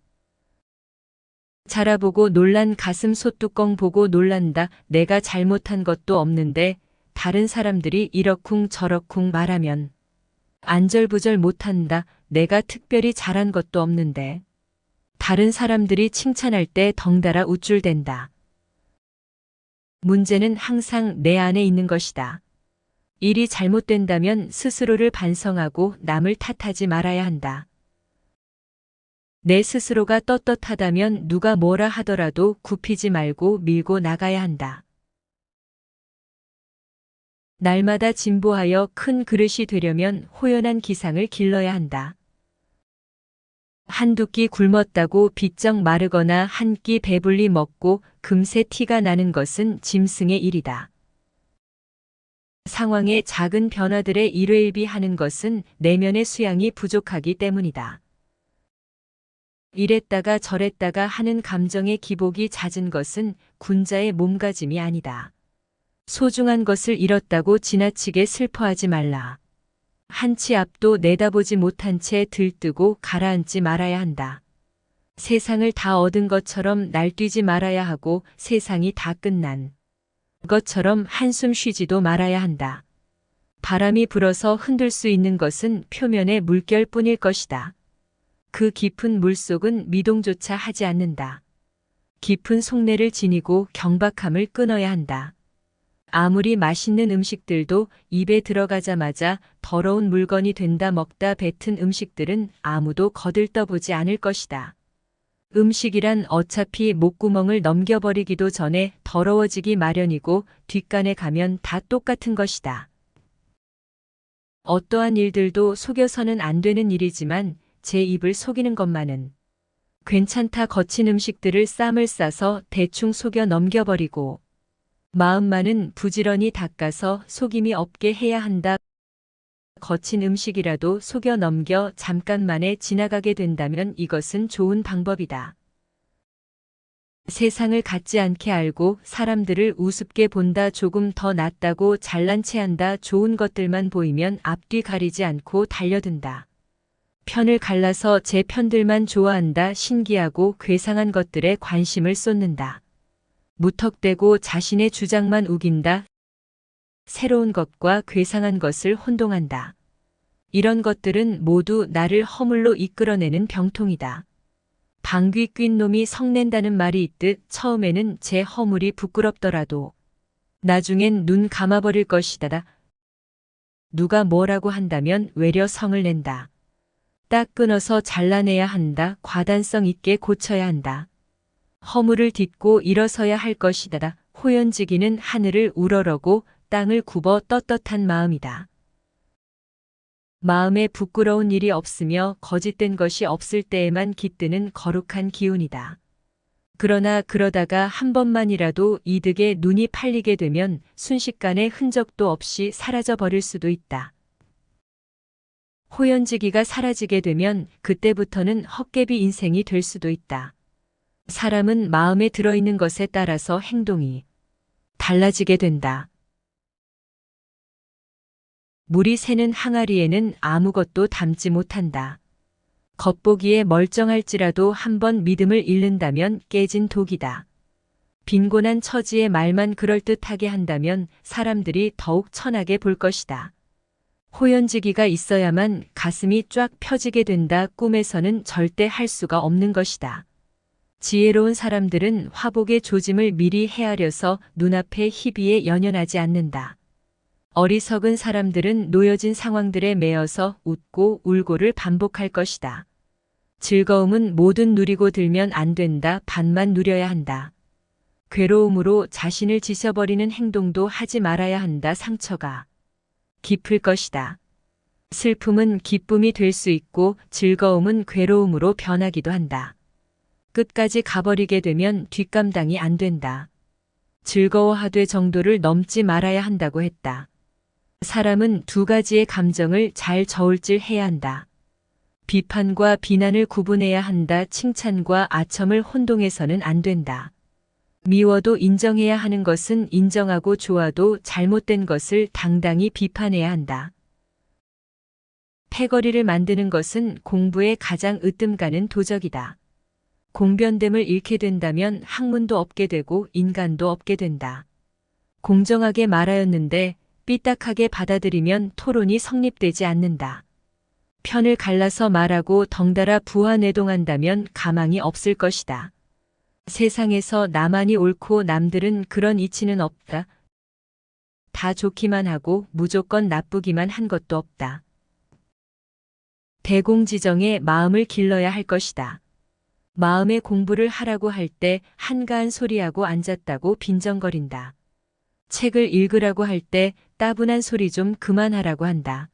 Speaker 1: 자라보고 놀란 가슴 소뚜껑 보고 놀란다. 내가 잘못한 것도 없는데 다른 사람들이 이러쿵 저러쿵 말하면 안절부절 못한다. 내가 특별히 잘한 것도 없는데 다른 사람들이 칭찬할 때 덩달아 우쭐댄다. 문제는 항상 내 안에 있는 것이다. 일이 잘못된다면 스스로를 반성하고 남을 탓하지 말아야 한다. 내 스스로가 떳떳하다면 누가 뭐라 하더라도 굽히지 말고 밀고 나가야 한다. 날마다 진보하여 큰 그릇이 되려면 호연한 기상을 길러야 한다. 한두 끼 굶었다고 비쩍 마르거나 한 끼 배불리 먹고 금세 티가 나는 것은 짐승의 일이다. 상황의 작은 변화들에 일회일비하는 것은 내면의 수양이 부족하기 때문이다. 이랬다가 저랬다가 하는 감정의 기복이 잦은 것은 군자의 몸가짐이 아니다. 소중한 것을 잃었다고 지나치게 슬퍼하지 말라. 한 치 앞도 내다보지 못한 채 들뜨고 가라앉지 말아야 한다. 세상을 다 얻은 것처럼 날뛰지 말아야 하고 세상이 다 끝난 것처럼 한숨 쉬지도 말아야 한다. 바람이 불어서 흔들 수 있는 것은 표면의 물결뿐일 것이다. 그 깊은 물속은 미동조차 하지 않는다. 깊은 속내를 지니고 경박함을 끊어야 한다. 아무리 맛있는 음식들도 입에 들어가자마자 더러운 물건이 된다. 먹다 뱉은 음식들은 아무도 거들떠보지 않을 것이다. 음식이란 어차피 목구멍을 넘겨버리기도 전에 더러워지기 마련이고 뒷간에 가면 다 똑같은 것이다. 어떠한 일들도 속여서는 안 되는 일이지만 제 입을 속이는 것만은 괜찮다. 거친 음식들을 쌈을 싸서 대충 속여 넘겨버리고 마음만은 부지런히 닦아서 속임이 없게 해야 한다. 거친 음식이라도 속여 넘겨 잠깐만에 지나가게 된다면 이것은 좋은 방법이다. 세상을 갖지 않게 알고 사람들을 우습게 본다. 조금 더 낫다고 잘난 체한다. 좋은 것들만 보이면 앞뒤 가리지 않고 달려든다. 편을 갈라서 제 편들만 좋아한다. 신기하고 괴상한 것들에 관심을 쏟는다. 무턱대고 자신의 주장만 우긴다. 새로운 것과 괴상한 것을 혼동한다. 이런 것들은 모두 나를 허물로 이끌어내는 병통이다. 방귀 뀐 놈이 성낸다는 말이 있듯 처음에는 제 허물이 부끄럽더라도 나중엔 눈 감아버릴 것이다. 누가 뭐라고 한다면 외려 성을 낸다. 딱 끊어서 잘라내야 한다. 과단성 있게 고쳐야 한다. 허물을 딛고 일어서야 할 것이다. 호연지기는 하늘을 우러러고 땅을 굽어 떳떳한 마음이다. 마음에 부끄러운 일이 없으며 거짓된 것이 없을 때에만 깃드는 거룩한 기운이다. 그러나 그러다가 한 번만이라도 이득에 눈이 팔리게 되면 순식간에 흔적도 없이 사라져 버릴 수도 있다. 호연지기가 사라지게 되면 그때부터는 헛개비 인생이 될 수도 있다. 사람은 마음에 들어있는 것에 따라서 행동이 달라지게 된다. 물이 새는 항아리에는 아무것도 담지 못한다. 겉보기에 멀쩡할지라도 한번 믿음을 잃는다면 깨진 독이다. 빈곤한 처지의 말만 그럴듯하게 한다면 사람들이 더욱 천하게 볼 것이다. 호연지기가 있어야만 가슴이 쫙 펴지게 된다. 꿈에서는 절대 할 수가 없는 것이다. 지혜로운 사람들은 화복의 조짐을 미리 헤아려서 눈앞의 희비에 연연하지 않는다. 어리석은 사람들은 놓여진 상황들에 매여서 웃고 울고를 반복할 것이다. 즐거움은 뭐든 누리고 들면 안 된다. 반만 누려야 한다. 괴로움으로 자신을 지셔버리는 행동도 하지 말아야 한다. 상처가 깊을 것이다. 슬픔은 기쁨이 될 수 있고 즐거움은 괴로움으로 변하기도 한다. 끝까지 가버리게 되면 뒷감당이 안 된다. 즐거워하되 정도를 넘지 말아야 한다고 했다. 사람은 두 가지의 감정을 잘 저울질 해야 한다. 비판과 비난을 구분해야 한다. 칭찬과 아첨을 혼동해서는 안 된다. 미워도 인정해야 하는 것은 인정하고 좋아도 잘못된 것을 당당히 비판해야 한다. 패거리를 만드는 것은 공부에 가장 으뜸 가는 도적이다. 공변됨을 잃게 된다면 학문도 없게 되고 인간도 없게 된다. 공정하게 말하였는데 삐딱하게 받아들이면 토론이 성립되지 않는다. 편을 갈라서 말하고 덩달아 부하내동한다면 가망이 없을 것이다. 세상에서 나만이 옳고 남들은 그런 이치는 없다. 다 좋기만 하고 무조건 나쁘기만 한 것도 없다. 대공지정에 마음을 길러야 할 것이다. 마음의 공부를 하라고 할 때 한가한 소리하고 앉았다고 빈정거린다. 책을 읽으라고 할 때 따분한 소리 좀 그만하라고 한다.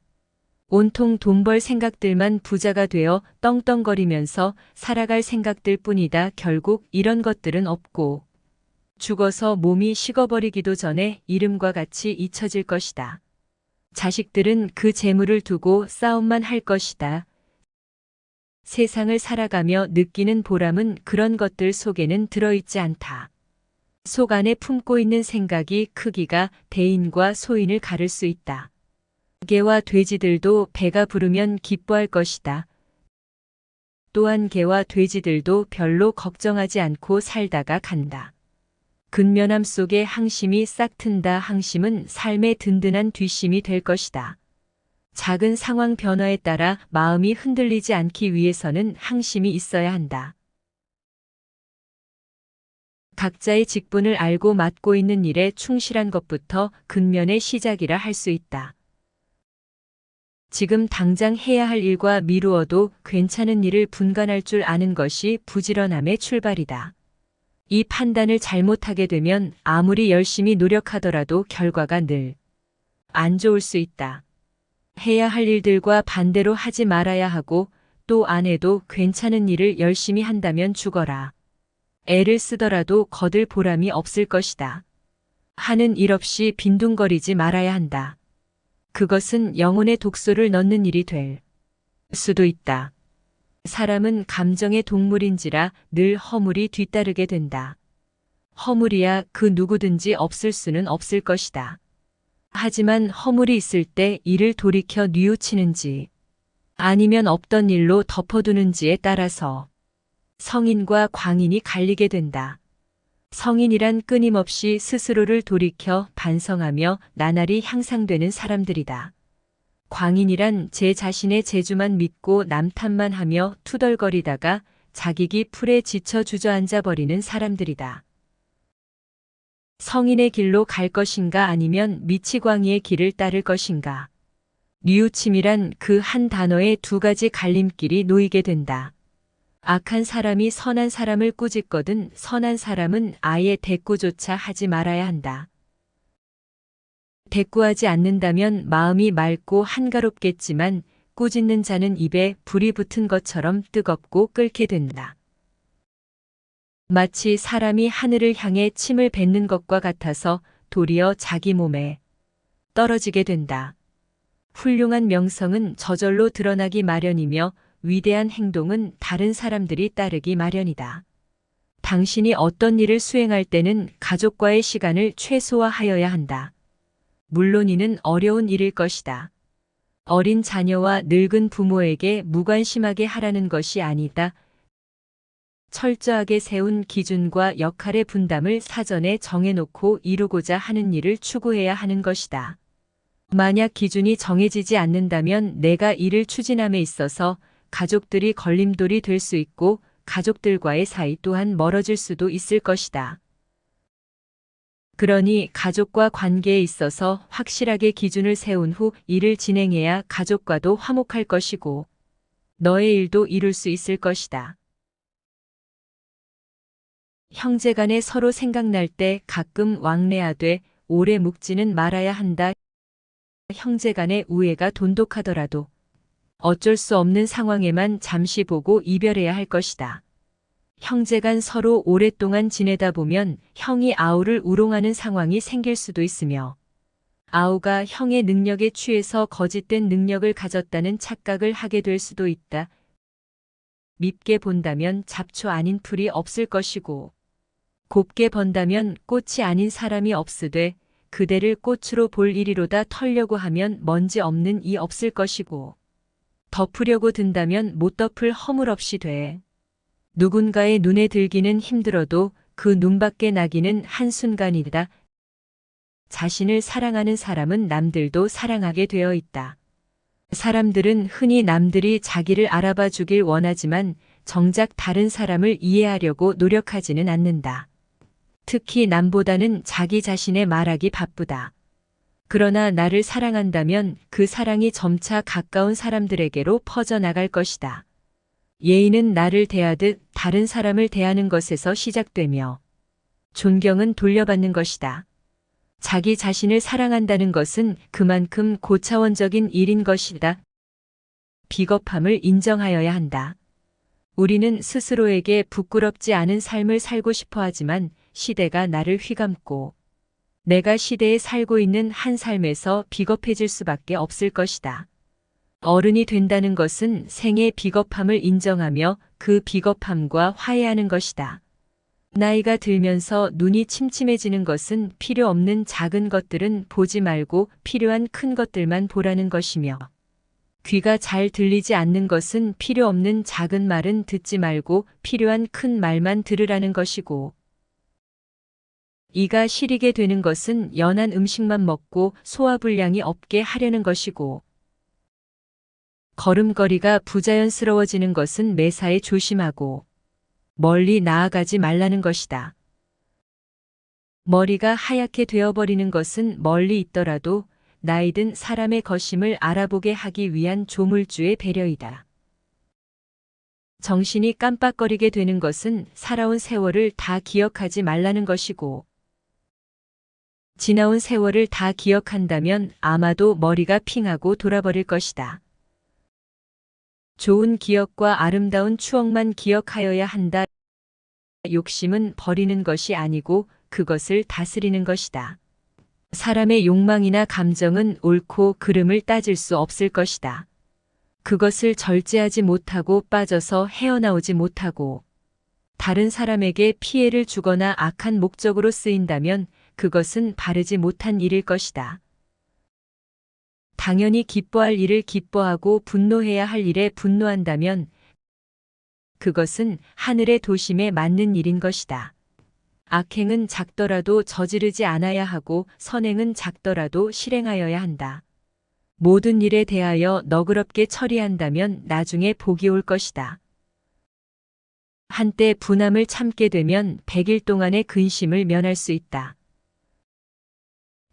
Speaker 1: 온통 돈 벌 생각들만 부자가 되어 떵떵거리면서 살아갈 생각들 뿐이다. 결국 이런 것들은 없고 죽어서 몸이 식어버리기도 전에 이름과 같이 잊혀질 것이다. 자식들은 그 재물을 두고 싸움만 할 것이다. 세상을 살아가며 느끼는 보람은 그런 것들 속에는 들어있지 않다. 속 안에 품고 있는 생각이 크기가 대인과 소인을 가를 수 있다. 개와 돼지들도 배가 부르면 기뻐할 것이다. 또한 개와 돼지들도 별로 걱정하지 않고 살다가 간다. 근면함 속에 항심이 싹 튼다. 항심은 삶의 든든한 뒷심이 될 것이다. 작은 상황 변화에 따라 마음이 흔들리지 않기 위해서는 항심이 있어야 한다. 각자의 직분을 알고 맡고 있는 일에 충실한 것부터 근면의 시작이라 할 수 있다. 지금 당장 해야 할 일과 미루어도 괜찮은 일을 분간할 줄 아는 것이 부지런함의 출발이다. 이 판단을 잘못하게 되면 아무리 열심히 노력하더라도 결과가 늘 안 좋을 수 있다. 해야 할 일들과 반대로 하지 말아야 하고 또 안 해도 괜찮은 일을 열심히 한다면 죽어라. 애를 쓰더라도 거들 보람이 없을 것이다. 하는 일 없이 빈둥거리지 말아야 한다. 그것은 영혼의 독소를 넣는 일이 될 수도 있다. 사람은 감정의 동물인지라 늘 허물이 뒤따르게 된다. 허물이야 그 누구든지 없을 수는 없을 것이다. 하지만 허물이 있을 때 이를 돌이켜 뉘우치는지 아니면 없던 일로 덮어두는지에 따라서 성인과 광인이 갈리게 된다. 성인이란 끊임없이 스스로를 돌이켜 반성하며 나날이 향상되는 사람들이다. 광인이란 제 자신의 재주만 믿고 남 탓만 하며 투덜거리다가 자기기 풀에 지쳐 주저앉아 버리는 사람들이다. 성인의 길로 갈 것인가 아니면 미치광이의 길을 따를 것인가. 뉘우침이란 그 한 단어에 두 가지 갈림길이 놓이게 된다. 악한 사람이 선한 사람을 꾸짖거든 선한 사람은 아예 대꾸조차 하지 말아야 한다. 대꾸하지 않는다면 마음이 맑고 한가롭겠지만 꾸짖는 자는 입에 불이 붙은 것처럼 뜨겁고 끓게 된다. 마치 사람이 하늘을 향해 침을 뱉는 것과 같아서 도리어 자기 몸에 떨어지게 된다. 훌륭한 명성은 저절로 드러나기 마련이며 위대한 행동은 다른 사람들이 따르기 마련이다. 당신이 어떤 일을 수행할 때는 가족과의 시간을 최소화하여야 한다. 물론 이는 어려운 일일 것이다. 어린 자녀와 늙은 부모에게 무관심하게 하라는 것이 아니다. 철저하게 세운 기준과 역할의 분담을 사전에 정해놓고 이루고자 하는 일을 추구해야 하는 것이다. 만약 기준이 정해지지 않는다면 내가 이를 추진함에 있어서 가족들이 걸림돌이 될 수 있고 가족들과의 사이 또한 멀어질 수도 있을 것이다. 그러니 가족과 관계에 있어서 확실하게 기준을 세운 후 일을 진행해야 가족과도 화목할 것이고 너의 일도 이룰 수 있을 것이다. 형제간에 서로 생각날 때 가끔 왕래하되 오래 묵지는 말아야 한다. 형제간의 우애가 돈독하더라도 어쩔 수 없는 상황에만 잠시 보고 이별해야 할 것이다. 형제간 서로 오랫동안 지내다 보면 형이 아우를 우롱하는 상황이 생길 수도 있으며 아우가 형의 능력에 취해서 거짓된 능력을 가졌다는 착각을 하게 될 수도 있다. 밉게 본다면 잡초 아닌 풀이 없을 것이고 곱게 본다면 꽃이 아닌 사람이 없으되 그대를 꽃으로 볼 이리로다 털려고 하면 먼지 없는 이 없을 것이고 덮으려고 든다면 못 덮을 허물 없이 돼. 누군가의 눈에 들기는 힘들어도 그 눈밖에 나기는 한순간이다. 자신을 사랑하는 사람은 남들도 사랑하게 되어 있다. 사람들은 흔히 남들이 자기를 알아봐 주길 원하지만 정작 다른 사람을 이해하려고 노력하지는 않는다. 특히 남보다는 자기 자신의 말하기 바쁘다. 그러나 나를 사랑한다면 그 사랑이 점차 가까운 사람들에게로 퍼져나갈 것이다. 예의는 나를 대하듯 다른 사람을 대하는 것에서 시작되며 존경은 돌려받는 것이다. 자기 자신을 사랑한다는 것은 그만큼 고차원적인 일인 것이다. 비겁함을 인정하여야 한다. 우리는 스스로에게 부끄럽지 않은 삶을 살고 싶어 하지만 시대가 나를 휘감고 내가 시대에 살고 있는 한 삶에서 비겁해질 수밖에 없을 것이다. 어른이 된다는 것은 생의 비겁함을 인정하며 그 비겁함과 화해하는 것이다. 나이가 들면서 눈이 침침해지는 것은 필요 없는 작은 것들은 보지 말고 필요한 큰 것들만 보라는 것이며 귀가 잘 들리지 않는 것은 필요 없는 작은 말은 듣지 말고 필요한 큰 말만 들으라는 것이고 이가 시리게 되는 것은 연한 음식만 먹고 소화불량이 없게 하려는 것이고 걸음걸이가 부자연스러워지는 것은 매사에 조심하고 멀리 나아가지 말라는 것이다. 머리가 하얗게 되어버리는 것은 멀리 있더라도 나이든 사람의 거심을 알아보게 하기 위한 조물주의 배려이다. 정신이 깜빡거리게 되는 것은 살아온 세월을 다 기억하지 말라는 것이고 지나온 세월을 다 기억한다면 아마도 머리가 핑하고 돌아버릴 것이다. 좋은 기억과 아름다운 추억만 기억하여야 한다. 욕심은 버리는 것이 아니고 그것을 다스리는 것이다. 사람의 욕망이나 감정은 옳고 그름을 따질 수 없을 것이다. 그것을 절제하지 못하고 빠져서 헤어나오지 못하고 다른 사람에게 피해를 주거나 악한 목적으로 쓰인다면 그것은 바르지 못한 일일 것이다. 당연히 기뻐할 일을 기뻐하고 분노해야 할 일에 분노한다면 그것은 하늘의 도심에 맞는 일인 것이다. 악행은 작더라도 저지르지 않아야 하고 선행은 작더라도 실행하여야 한다. 모든 일에 대하여 너그럽게 처리한다면 나중에 복이 올 것이다. 한때 분함을 참게 되면 100일 동안의 근심을 면할 수 있다.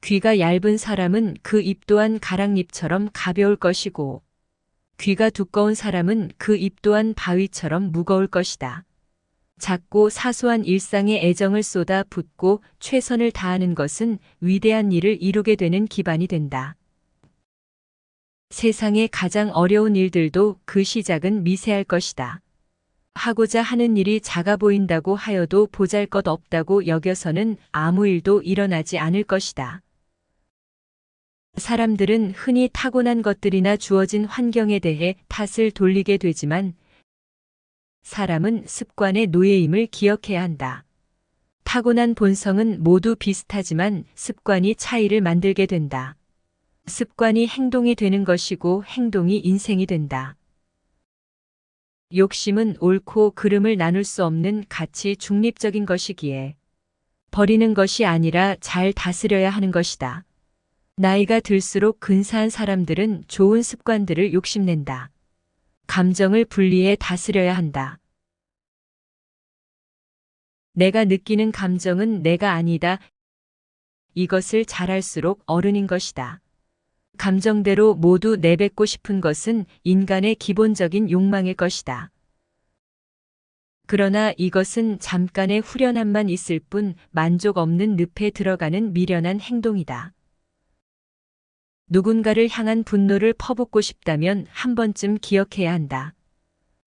Speaker 1: 귀가 얇은 사람은 그 입 또한 가랑잎처럼 가벼울 것이고 귀가 두꺼운 사람은 그 입 또한 바위처럼 무거울 것이다. 작고 사소한 일상에 애정을 쏟아 붓고 최선을 다하는 것은 위대한 일을 이루게 되는 기반이 된다. 세상의 가장 어려운 일들도 그 시작은 미세할 것이다. 하고자 하는 일이 작아 보인다고 하여도 보잘것없다고 여겨서는 아무 일도 일어나지 않을 것이다. 사람들은 흔히 타고난 것들이나 주어진 환경에 대해 탓을 돌리게 되지만 사람은 습관의 노예임을 기억해야 한다. 타고난 본성은 모두 비슷하지만 습관이 차이를 만들게 된다. 습관이 행동이 되는 것이고 행동이 인생이 된다. 욕심은 옳고 그름을 나눌 수 없는 가치 중립적인 것이기에 버리는 것이 아니라 잘 다스려야 하는 것이다. 나이가 들수록 근사한 사람들은 좋은 습관들을 욕심낸다. 감정을 분리해 다스려야 한다. 내가 느끼는 감정은 내가 아니다. 이것을 잘할수록 어른인 것이다. 감정대로 모두 내뱉고 싶은 것은 인간의 기본적인 욕망일 것이다. 그러나 이것은 잠깐의 후련함만 있을 뿐 만족 없는 늪에 들어가는 미련한 행동이다. 누군가를 향한 분노를 퍼붓고 싶다면 한 번쯤 기억해야 한다.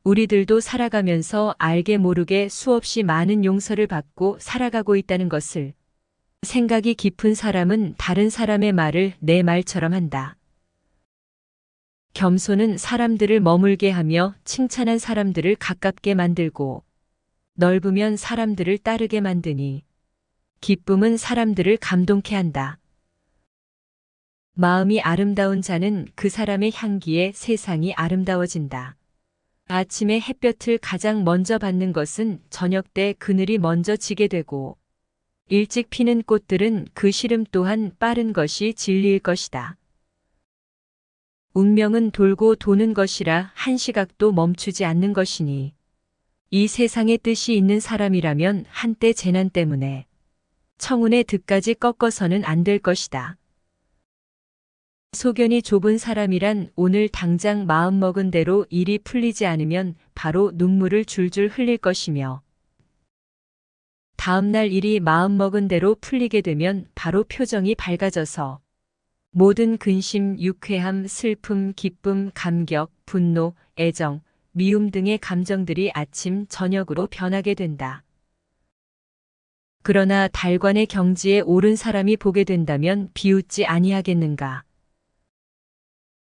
Speaker 1: 우리들도 살아가면서 알게 모르게 수없이 많은 용서를 받고 살아가고 있다는 것을. 생각이 깊은 사람은 다른 사람의 말을 내 말처럼 한다. 겸손은 사람들을 머물게 하며 칭찬한 사람들을 가깝게 만들고 넓으면 사람들을 따르게 만드니 기쁨은 사람들을 감동케 한다. 마음이 아름다운 자는 그 사람의 향기에 세상이 아름다워진다. 아침에 햇볕을 가장 먼저 받는 것은 저녁 때 그늘이 먼저 지게 되고 일찍 피는 꽃들은 그 시름 또한 빠른 것이 진리일 것이다. 운명은 돌고 도는 것이라 한 시각도 멈추지 않는 것이니 이 세상에 뜻이 있는 사람이라면 한때 재난 때문에 청운의 득까지 꺾어서는 안 될 것이다. 소견이 좁은 사람이란 오늘 당장 마음먹은 대로 일이 풀리지 않으면 바로 눈물을 줄줄 흘릴 것이며 다음날 일이 마음먹은 대로 풀리게 되면 바로 표정이 밝아져서 모든 근심, 유쾌함, 슬픔, 기쁨, 감격, 분노, 애정, 미움 등의 감정들이 아침, 저녁으로 변하게 된다. 그러나 달관의 경지에 오른 사람이 보게 된다면 비웃지 아니하겠는가.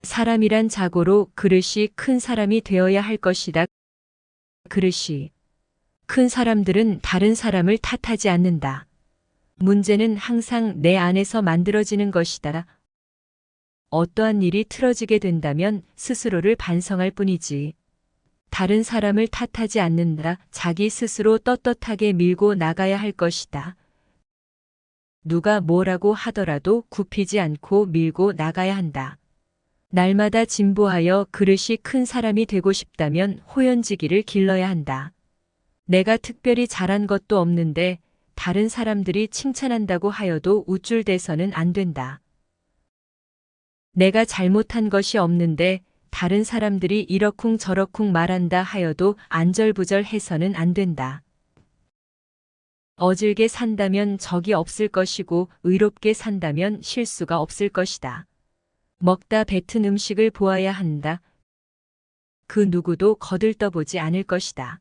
Speaker 1: 사람이란 자고로 그릇이 큰 사람이 되어야 할 것이다. 그릇이 큰 사람들은 다른 사람을 탓하지 않는다. 문제는 항상 내 안에서 만들어지는 것이다. 어떠한 일이 틀어지게 된다면 스스로를 반성할 뿐이지. 다른 사람을 탓하지 않는다. 자기 스스로 떳떳하게 밀고 나가야 할 것이다. 누가 뭐라고 하더라도 굽히지 않고 밀고 나가야 한다. 날마다 진보하여 그릇이 큰 사람이 되고 싶다면 호연지기를 길러야 한다. 내가 특별히 잘한 것도 없는데 다른 사람들이 칭찬한다고 하여도 우쭐대서는 안 된다. 내가 잘못한 것이 없는데 다른 사람들이 이러쿵 저러쿵 말한다 하여도 안절부절해서는 안 된다. 어질게 산다면 적이 없을 것이고 의롭게 산다면 실수가 없을 것이다. 먹다 뱉은 음식을 보아야 한다. 그 누구도 거들떠보지 않을 것이다.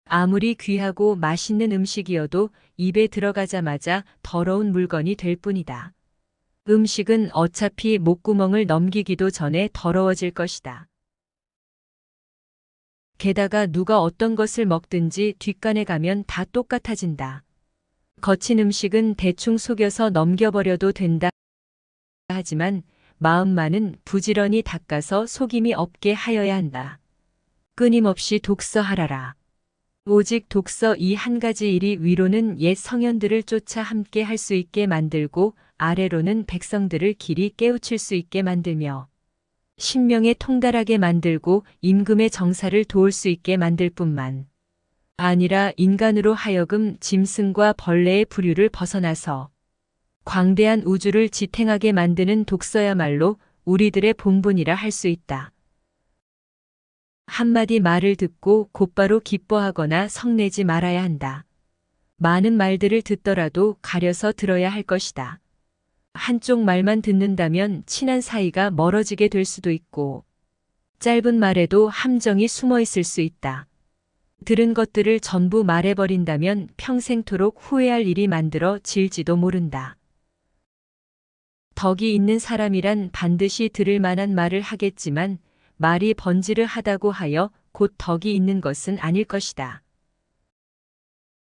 Speaker 1: 아무리 귀하고 맛있는 음식이어도 입에 들어가자마자 더러운 물건이 될 뿐이다. 음식은 어차피 목구멍을 넘기기도 전에 더러워질 것이다. 게다가 누가 어떤 것을 먹든지 뒷간에 가면 다 똑같아진다. 거친 음식은 대충 속여서 넘겨버려도 된다. 하지만 마음만은 부지런히 닦아서 속임이 없게 하여야 한다. 끊임없이 독서하라라. 오직 독서 이 한 가지 일이 위로는 옛 성현들을 쫓아 함께 할 수 있게 만들고 아래로는 백성들을 길이 깨우칠 수 있게 만들며 신명에 통달하게 만들고 임금의 정사를 도울 수 있게 만들 뿐만 아니라 인간으로 하여금 짐승과 벌레의 부류를 벗어나서 광대한 우주를 지탱하게 만드는 독서야말로 우리들의 본분이라 할 수 있다. 한마디 말을 듣고 곧바로 기뻐하거나 성내지 말아야 한다. 많은 말들을 듣더라도 가려서 들어야 할 것이다. 한쪽 말만 듣는다면 친한 사이가 멀어지게 될 수도 있고 짧은 말에도 함정이 숨어 있을 수 있다. 들은 것들을 전부 말해버린다면 평생토록 후회할 일이 만들어 질지도 모른다. 덕이 있는 사람이란 반드시 들을 만한 말을 하겠지만 말이 번지르하다고 하여 곧 덕이 있는 것은 아닐 것이다.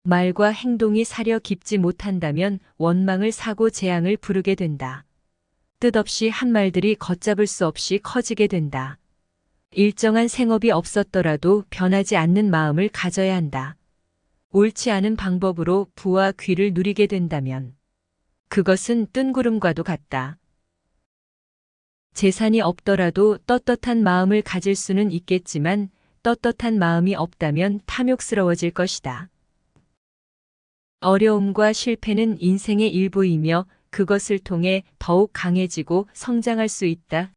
Speaker 1: 말과 행동이 사려 깊지 못한다면 원망을 사고 재앙을 부르게 된다. 뜻없이 한 말들이 걷잡을 수 없이 커지게 된다. 일정한 생업이 없었더라도 변하지 않는 마음을 가져야 한다. 옳지 않은 방법으로 부와 귀를 누리게 된다면 그것은 뜬구름과도 같다. 재산이 없더라도 떳떳한 마음을 가질 수는 있겠지만 떳떳한 마음이 없다면 탐욕스러워질 것이다. 어려움과 실패는 인생의 일부이며 그것을 통해 더욱 강해지고 성장할 수 있다.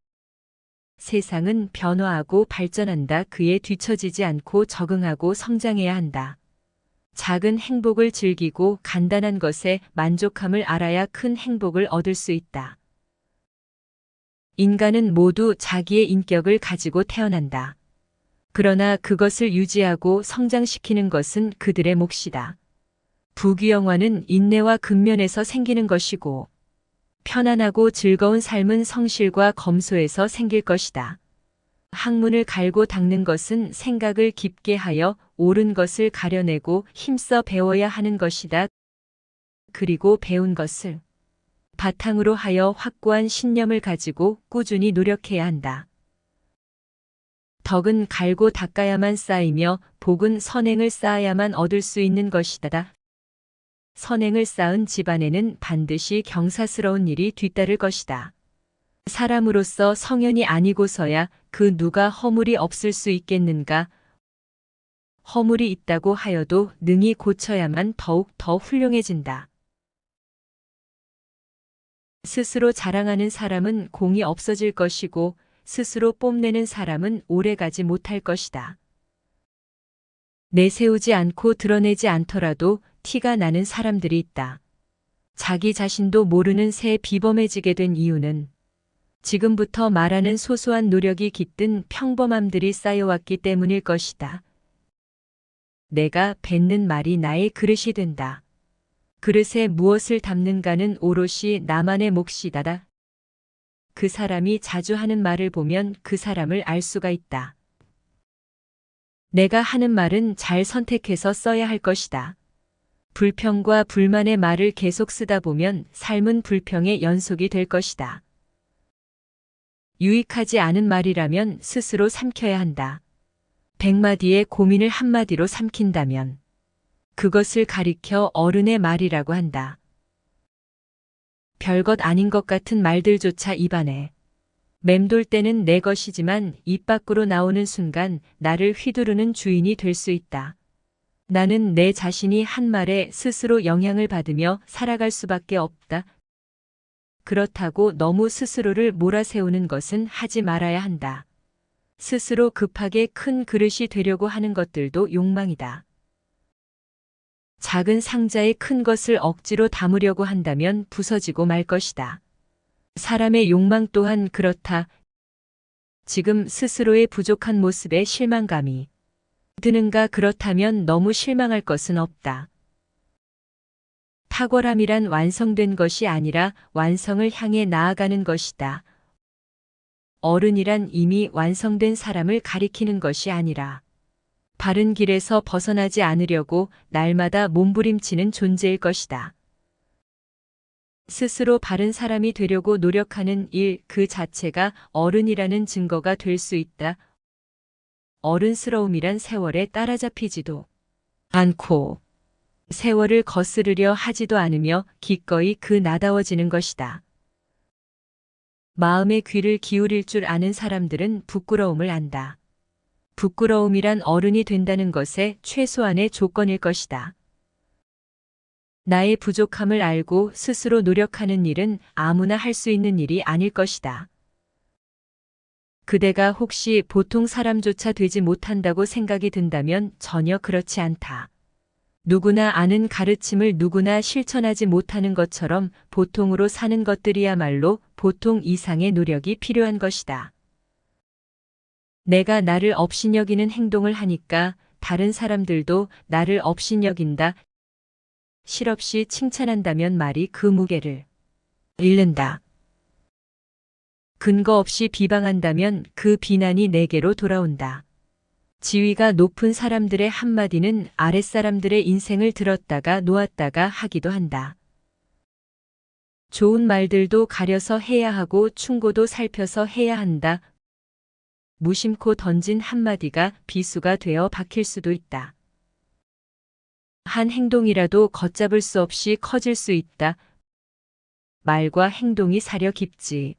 Speaker 1: 세상은 변화하고 발전한다. 그에 뒤처지지 않고 적응하고 성장해야 한다. 작은 행복을 즐기고 간단한 것에 만족함을 알아야 큰 행복을 얻을 수 있다. 인간은 모두 자기의 인격을 가지고 태어난다. 그러나 그것을 유지하고 성장시키는 것은 그들의 몫이다. 부귀영화는 인내와 근면에서 생기는 것이고, 편안하고 즐거운 삶은 성실과 검소에서 생길 것이다. 학문을 갈고 닦는 것은 생각을 깊게 하여 옳은 것을 가려내고 힘써 배워야 하는 것이다. 그리고 배운 것을 바탕으로 하여 확고한 신념을 가지고 꾸준히 노력해야 한다. 덕은 갈고 닦아야만 쌓이며 복은 선행을 쌓아야만 얻을 수 있는 것이다. 선행을 쌓은 집안에는 반드시 경사스러운 일이 뒤따를 것이다. 사람으로서 성현이 아니고서야 그 누가 허물이 없을 수 있겠는가? 허물이 있다고 하여도 능히 고쳐야만 더욱 더 훌륭해진다. 스스로 자랑하는 사람은 공이 없어질 것이고 스스로 뽐내는 사람은 오래가지 못할 것이다. 내세우지 않고 드러내지 않더라도 티가 나는 사람들이 있다. 자기 자신도 모르는 새 비범해지게 된 이유는 지금부터 말하는 소소한 노력이 깃든 평범함들이 쌓여왔기 때문일 것이다. 내가 뱉는 말이 나의 그릇이 된다. 그릇에 무엇을 담는가는 오롯이 나만의 몫이다. 그 사람이 자주 하는 말을 보면 그 사람을 알 수가 있다. 내가 하는 말은 잘 선택해서 써야 할 것이다. 불평과 불만의 말을 계속 쓰다 보면 삶은 불평의 연속이 될 것이다. 유익하지 않은 말이라면 스스로 삼켜야 한다. 100마디의 고민을 한마디로 삼킨다면 그것을 가리켜 어른의 말이라고 한다. 별것 아닌 것 같은 말들조차 입안에 맴돌 때는 내 것이지만 입 밖으로 나오는 순간 나를 휘두르는 주인이 될 수 있다. 나는 내 자신이 한 말에 스스로 영향을 받으며 살아갈 수밖에 없다. 그렇다고 너무 스스로를 몰아세우는 것은 하지 말아야 한다. 스스로 급하게 큰 그릇이 되려고 하는 것들도 욕망이다. 작은 상자에 큰 것을 억지로 담으려고 한다면 부서지고 말 것이다. 사람의 욕망 또한 그렇다. 지금 스스로의 부족한 모습에 실망감이 드는가? 그렇다면 너무 실망할 것은 없다. 탁월함이란 완성된 것이 아니라 완성을 향해 나아가는 것이다. 어른이란 이미 완성된 사람을 가리키는 것이 아니라 바른 길에서 벗어나지 않으려고 날마다 몸부림치는 존재일 것이다. 스스로 바른 사람이 되려고 노력하는 일 그 자체가 어른이라는 증거가 될 수 있다. 어른스러움이란 세월에 따라잡히지도 않고 세월을 거스르려 하지도 않으며 기꺼이 그 나다워지는 것이다. 마음의 귀를 기울일 줄 아는 사람들은 부끄러움을 안다. 부끄러움이란 어른이 된다는 것의 최소한의 조건일 것이다. 나의 부족함을 알고 스스로 노력하는 일은 아무나 할 수 있는 일이 아닐 것이다. 그대가 혹시 보통 사람조차 되지 못한다고 생각이 든다면 전혀 그렇지 않다. 누구나 아는 가르침을 누구나 실천하지 못하는 것처럼 보통으로 사는 것들이야말로 보통 이상의 노력이 필요한 것이다. 내가 나를 업신여기는 행동을 하니까 다른 사람들도 나를 업신여긴다. 실없이 칭찬한다면 말이 그 무게를 잃는다. 근거 없이 비방한다면 그 비난이 내게로 돌아온다. 지위가 높은 사람들의 한마디는 아랫사람들의 인생을 들었다가 놓았다가 하기도 한다. 좋은 말들도 가려서 해야 하고 충고도 살펴서 해야 한다. 무심코 던진 한마디가 비수가 되어 박힐 수도 있다. 한 행동이라도 걷잡을 수 없이 커질 수 있다. 말과 행동이 사려 깊지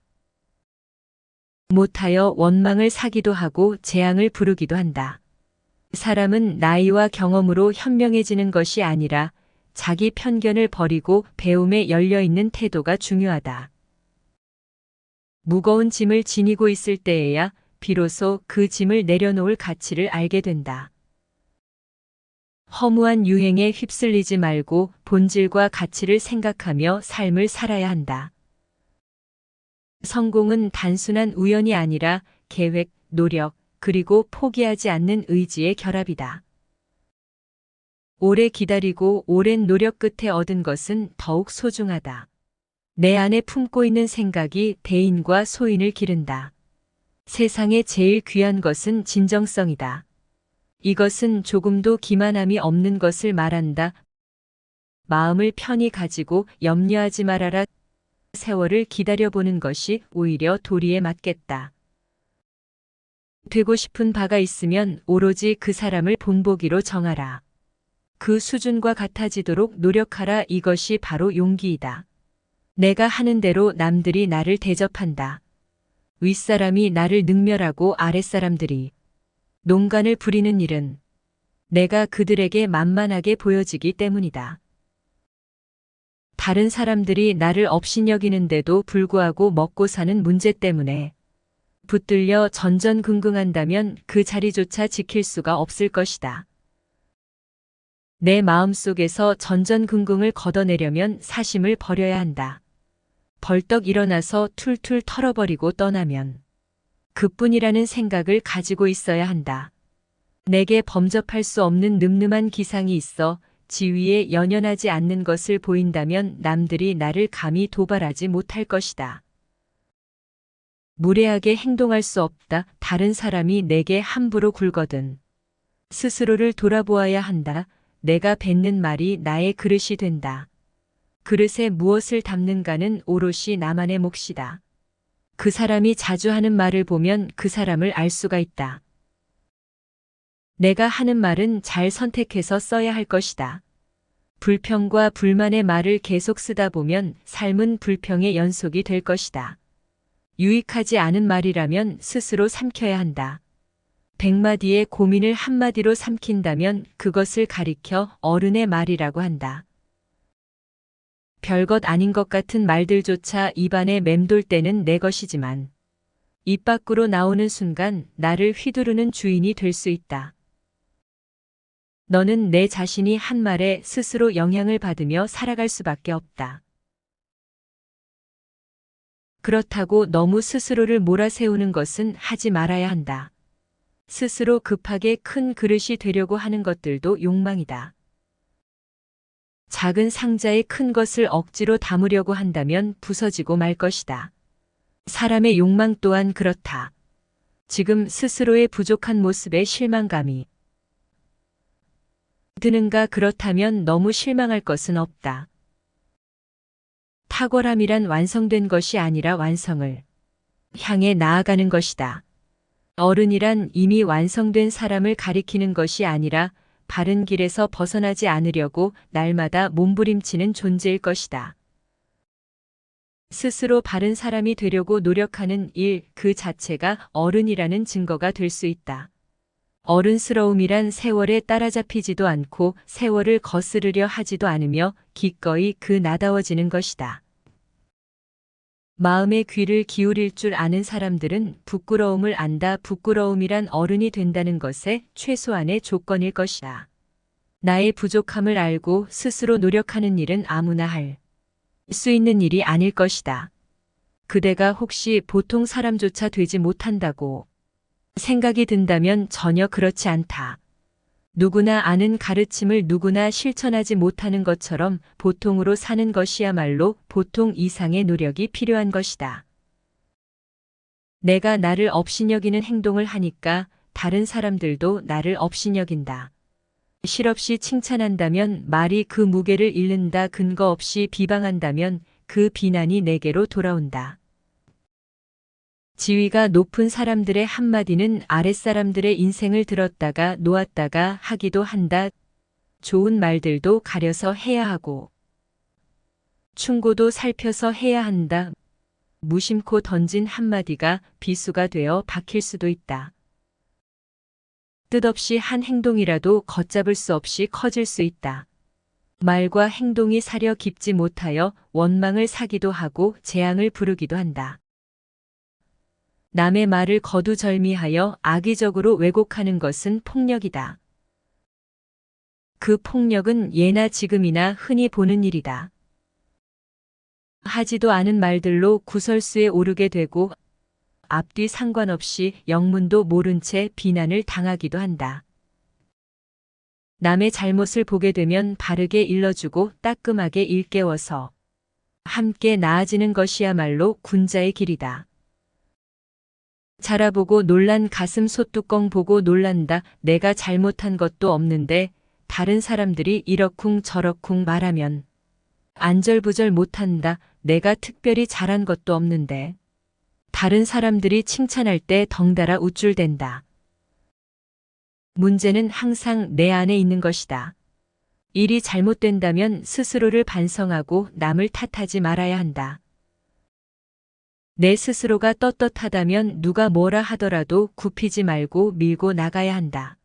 Speaker 1: 못하여 원망을 사기도 하고 재앙을 부르기도 한다. 사람은 나이와 경험으로 현명해지는 것이 아니라 자기 편견을 버리고 배움에 열려있는 태도가 중요하다. 무거운 짐을 지니고 있을 때에야 비로소 그 짐을 내려놓을 가치를 알게 된다. 허무한 유행에 휩쓸리지 말고 본질과 가치를 생각하며 삶을 살아야 한다. 성공은 단순한 우연이 아니라 계획, 노력, 그리고 포기하지 않는 의지의 결합이다. 오래 기다리고 오랜 노력 끝에 얻은 것은 더욱 소중하다. 내 안에 품고 있는 생각이 대인과 소인을 기른다. 세상에 제일 귀한 것은 진정성이다. 이것은 조금도 기만함이 없는 것을 말한다. 마음을 편히 가지고 염려하지 말아라. 세월을 기다려보는 것이 오히려 도리에 맞겠다. 되고 싶은 바가 있으면 오로지 그 사람을 본보기로 정하라. 그 수준과 같아지도록 노력하라. 이것이 바로 용기이다. 내가 하는 대로 남들이 나를 대접한다. 윗사람이 나를 능멸하고 아랫사람들이 농간을 부리는 일은 내가 그들에게 만만하게 보여지기 때문이다. 다른 사람들이 나를 업신여기는데도 불구하고 먹고 사는 문제 때문에 붙들려 전전긍긍한다면 그 자리조차 지킬 수가 없을 것이다. 내 마음속에서 전전긍긍을 걷어내려면 사심을 버려야 한다. 벌떡 일어나서 툴툴 털어버리고 떠나면 그뿐이라는 생각을 가지고 있어야 한다. 내게 범접할 수 없는 늠름한 기상이 있어 지위에 연연하지 않는 것을 보인다면 남들이 나를 감히 도발하지 못할 것이다. 무례하게 행동할 수 없다. 다른 사람이 내게 함부로 굴거든 스스로를 돌아보아야 한다. 내가 뱉는 말이 나의 그릇이 된다. 그릇에 무엇을 담는가는 오롯이 나만의 몫이다. 그 사람이 자주 하는 말을 보면 그 사람을 알 수가 있다. 내가 하는 말은 잘 선택해서 써야 할 것이다. 불평과 불만의 말을 계속 쓰다 보면 삶은 불평의 연속이 될 것이다. 유익하지 않은 말이라면 스스로 삼켜야 한다. 100마디의 고민을 한마디로 삼킨다면 그것을 가리켜 어른의 말이라고 한다. 별것 아닌 것 같은 말들조차 입안에 맴돌 때는 내 것이지만 입 밖으로 나오는 순간 나를 휘두르는 주인이 될 수 있다. 너는 내 자신이 한 말에 스스로 영향을 받으며 살아갈 수밖에 없다. 그렇다고 너무 스스로를 몰아세우는 것은 하지 말아야 한다. 스스로 급하게 큰 그릇이 되려고 하는 것들도 욕망이다. 작은 상자에 큰 것을 억지로 담으려고 한다면 부서지고 말 것이다. 사람의 욕망 또한 그렇다. 지금 스스로의 부족한 모습에 실망감이 드는가? 그렇다면 너무 실망할 것은 없다. 탁월함이란 완성된 것이 아니라 완성을 향해 나아가는 것이다. 어른이란 이미 완성된 사람을 가리키는 것이 아니라 바른 길에서 벗어나지 않으려고 날마다 몸부림치는 존재일 것이다. 스스로 바른 사람이 되려고 노력하는 일 그 자체가 어른이라는 증거가 될 수 있다. 어른스러움이란 세월에 따라잡히지도 않고 세월을 거스르려 하지도 않으며 기꺼이 그 나다워지는 것이다. 마음의 귀를 기울일 줄 아는 사람들은 부끄러움을 안다. 부끄러움이란 어른이 된다는 것의 최소한의 조건일 것이다. 나의 부족함을 알고 스스로 노력하는 일은 아무나 할 수 있는 일이 아닐 것이다. 그대가 혹시 보통 사람조차 되지 못한다고 생각이 든다면 전혀 그렇지 않다. 누구나 아는 가르침을 누구나 실천하지 못하는 것처럼 보통으로 사는 것이야말로 보통 이상의 노력이 필요한 것이다. 내가 나를 업신여기는 행동을 하니까 다른 사람들도 나를 업신여긴다. 실없이 칭찬한다면 말이 그 무게를 잃는다. 근거 없이 비방한다면 그 비난이 내게로 돌아온다. 지위가 높은 사람들의 한마디는 아랫사람들의 인생을 들었다가 놓았다가 하기도 한다. 좋은 말들도 가려서 해야 하고 충고도 살펴서 해야 한다. 무심코 던진 한마디가 비수가 되어 박힐 수도 있다. 뜻없이 한 행동이라도 걷잡을 수 없이 커질 수 있다. 말과 행동이 사려 깊지 못하여 원망을 사기도 하고 재앙을 부르기도 한다. 남의 말을 거두절미하여 악의적으로 왜곡하는 것은 폭력이다. 그 폭력은 예나 지금이나 흔히 보는 일이다. 하지도 않은 말들로 구설수에 오르게 되고 앞뒤 상관없이 영문도 모른 채 비난을 당하기도 한다. 남의 잘못을 보게 되면 바르게 일러주고 따끔하게 일깨워서 함께 나아지는 것이야말로 군자의 길이다. 자라보고 놀란 가슴 소뚜껑 보고 놀란다. 내가 잘못한 것도 없는데 다른 사람들이 이러쿵 저러쿵 말하면 안절부절 못한다. 내가 특별히 잘한 것도 없는데 다른 사람들이 칭찬할 때 덩달아 우쭐댄다. 문제는 항상 내 안에 있는 것이다. 일이 잘못된다면 스스로를 반성하고 남을 탓하지 말아야 한다. 내 스스로가 떳떳하다면 누가 뭐라 하더라도 굽히지 말고 밀고 나가야 한다.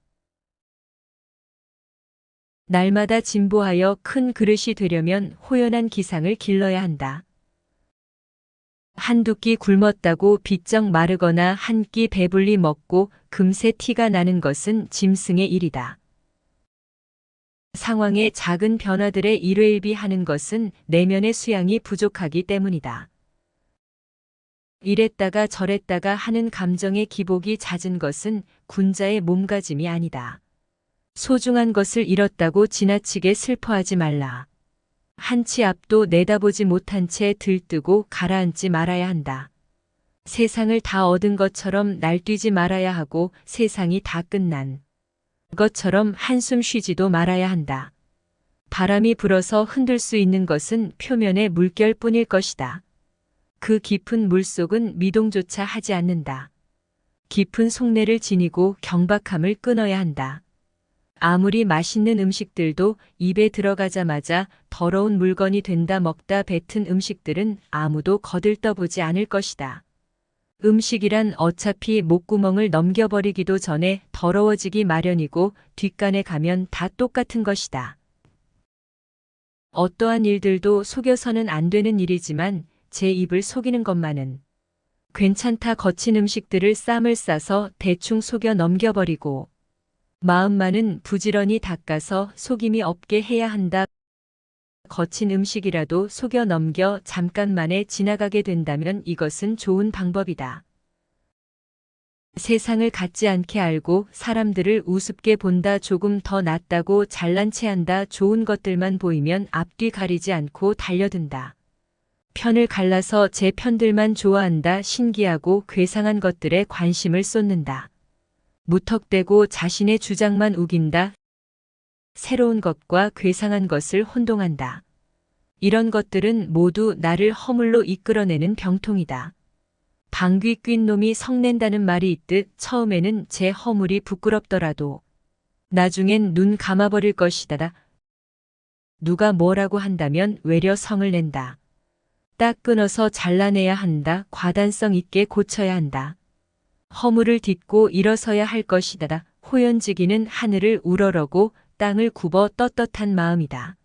Speaker 1: 날마다 진보하여 큰 그릇이 되려면 호연한 기상을 길러야 한다. 한두 끼 굶었다고 비쩍 마르거나 한 끼 배불리 먹고 금세 티가 나는 것은 짐승의 일이다. 상황의 작은 변화들에 일회일비하는 것은 내면의 수양이 부족하기 때문이다. 이랬다가 저랬다가 하는 감정의 기복이 잦은 것은 군자의 몸가짐이 아니다. 소중한 것을 잃었다고 지나치게 슬퍼하지 말라. 한치 앞도 내다보지 못한 채 들뜨고 가라앉지 말아야 한다. 세상을 다 얻은 것처럼 날뛰지 말아야 하고 세상이 다 끝난 것처럼 한숨 쉬지도 말아야 한다. 바람이 불어서 흔들 수 있는 것은 표면의 물결뿐일 것이다. 그 깊은 물속은 미동조차 하지 않는다. 깊은 속내를 지니고 경박함을 끊어야 한다. 아무리 맛있는 음식들도 입에 들어가자마자 더러운 물건이 된다. 먹다 뱉은 음식들은 아무도 거들떠보지 않을 것이다. 음식이란 어차피 목구멍을 넘겨버리기도 전에 더러워지기 마련이고 뒷간에 가면 다 똑같은 것이다. 어떠한 일들도 속여서는 안 되는 일이지만 제 입을 속이는 것만은 괜찮다. 거친 음식들을 쌈을 싸서 대충 속여 넘겨버리고 마음만은 부지런히 닦아서 속임이 없게 해야 한다. 거친 음식이라도 속여 넘겨 잠깐만에 지나가게 된다면 이것은 좋은 방법이다. 세상을 갖지 않게 알고 사람들을 우습게 본다. 조금 더 낫다고 잘난 체한다. 좋은 것들만 보이면 앞뒤 가리지 않고 달려든다. 편을 갈라서 제 편들만 좋아한다. 신기하고 괴상한 것들에 관심을 쏟는다. 무턱대고 자신의 주장만 우긴다. 새로운 것과 괴상한 것을 혼동한다. 이런 것들은 모두 나를 허물로 이끌어내는 병통이다. 방귀 뀐 놈이 성낸다는 말이 있듯 처음에는 제 허물이 부끄럽더라도 나중엔 눈 감아버릴 것이다. 누가 뭐라고 한다면 외려 성을 낸다. 딱 끊어서 잘라내야 한다. 과단성 있게 고쳐야 한다. 허물을 딛고 일어서야 할 것이다. 호연지기는 하늘을 우러러고 땅을 굽어 떳떳한 마음이다.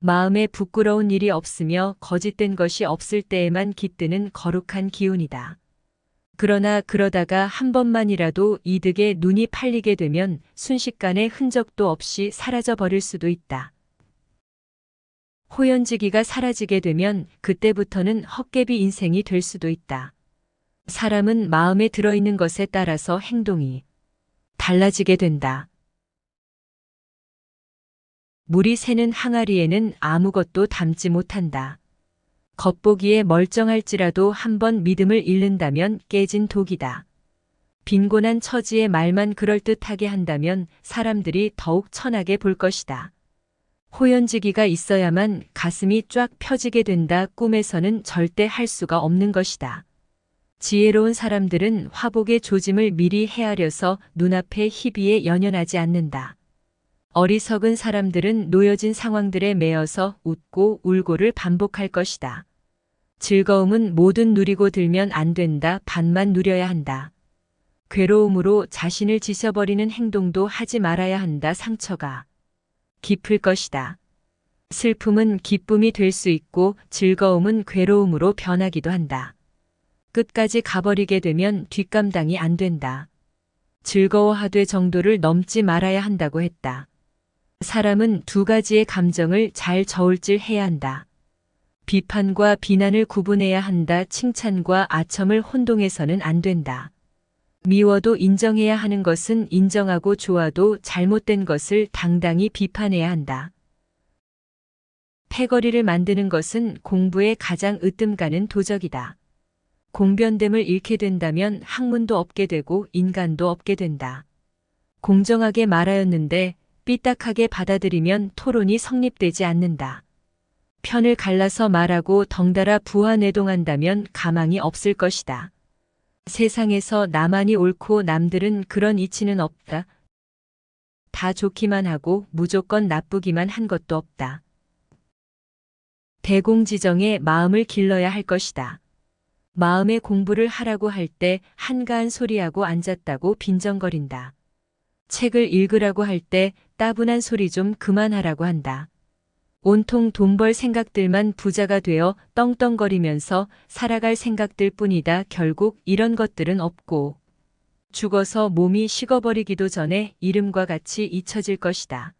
Speaker 1: 마음에 부끄러운 일이 없으며 거짓된 것이 없을 때에만 깃드는 거룩한 기운이다. 그러나 그러다가 한 번만이라도 이득에 눈이 팔리게 되면 순식간에 흔적도 없이 사라져 버릴 수도 있다. 호연지기가 사라지게 되면 그때부터는 헛개비 인생이 될 수도 있다. 사람은 마음에 들어있는 것에 따라서 행동이 달라지게 된다. 물이 새는 항아리에는 아무것도 담지 못한다. 겉보기에 멀쩡할지라도 한번 믿음을 잃는다면 깨진 독이다. 빈곤한 처지의 말만 그럴듯하게 한다면 사람들이 더욱 천하게 볼 것이다. 호연지기가 있어야만 가슴이 쫙 펴지게 된다. 꿈에서는 절대 할 수가 없는 것이다. 지혜로운 사람들은 화복의 조짐을 미리 헤아려서 눈앞의 희비에 연연하지 않는다. 어리석은 사람들은 놓여진 상황들에 매여서 웃고 울고를 반복할 것이다. 즐거움은 뭐든 누리고 들면 안 된다. 반만 누려야 한다. 괴로움으로 자신을 지셔버리는 행동도 하지 말아야 한다. 상처가 깊을 것이다. 슬픔은 기쁨이 될 수 있고 즐거움은 괴로움으로 변하기도 한다. 끝까지 가버리게 되면 뒷감당이 안 된다. 즐거워하되 정도를 넘지 말아야 한다고 했다. 사람은 두 가지의 감정을 잘 저울질 해야 한다. 비판과 비난을 구분해야 한다. 칭찬과 아첨을 혼동해서는 안 된다. 미워도 인정해야 하는 것은 인정하고 좋아도 잘못된 것을 당당히 비판해야 한다. 패거리를 만드는 것은 공부에 가장 으뜸 가는 도적이다. 공변됨을 잃게 된다면 학문도 없게 되고 인간도 없게 된다. 공정하게 말하였는데 삐딱하게 받아들이면 토론이 성립되지 않는다. 편을 갈라서 말하고 덩달아 부하뇌동한다면 가망이 없을 것이다. 세상에서 나만이 옳고 남들은 그런 이치는 없다. 다 좋기만 하고 무조건 나쁘기만 한 것도 없다. 대공지정에 마음을 길러야 할 것이다. 마음의 공부를 하라고 할 때 한가한 소리하고 앉았다고 빈정거린다. 책을 읽으라고 할 때 따분한 소리 좀 그만하라고 한다. 온통 돈 벌 생각들만 부자가 되어 떵떵거리면서 살아갈 생각들 뿐이다. 결국 이런 것들은 없고 죽어서 몸이 식어버리기도 전에 이름과 같이 잊혀질 것이다.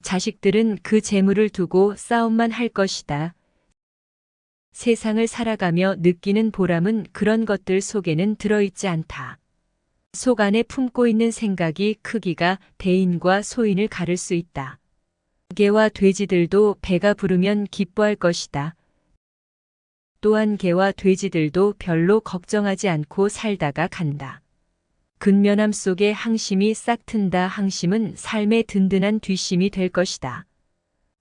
Speaker 1: 자식들은 그 재물을 두고 싸움만 할 것이다. 세상을 살아가며 느끼는 보람은 그런 것들 속에는 들어있지 않다. 속 안에 품고 있는 생각이 크기가 대인과 소인을 가를 수 있다. 개와 돼지들도 배가 부르면 기뻐할 것이다. 또한 개와 돼지들도 별로 걱정하지 않고 살다가 간다. 근면함 속에 항심이 싹 튼다. 항심은 삶의 든든한 뒷심이 될 것이다.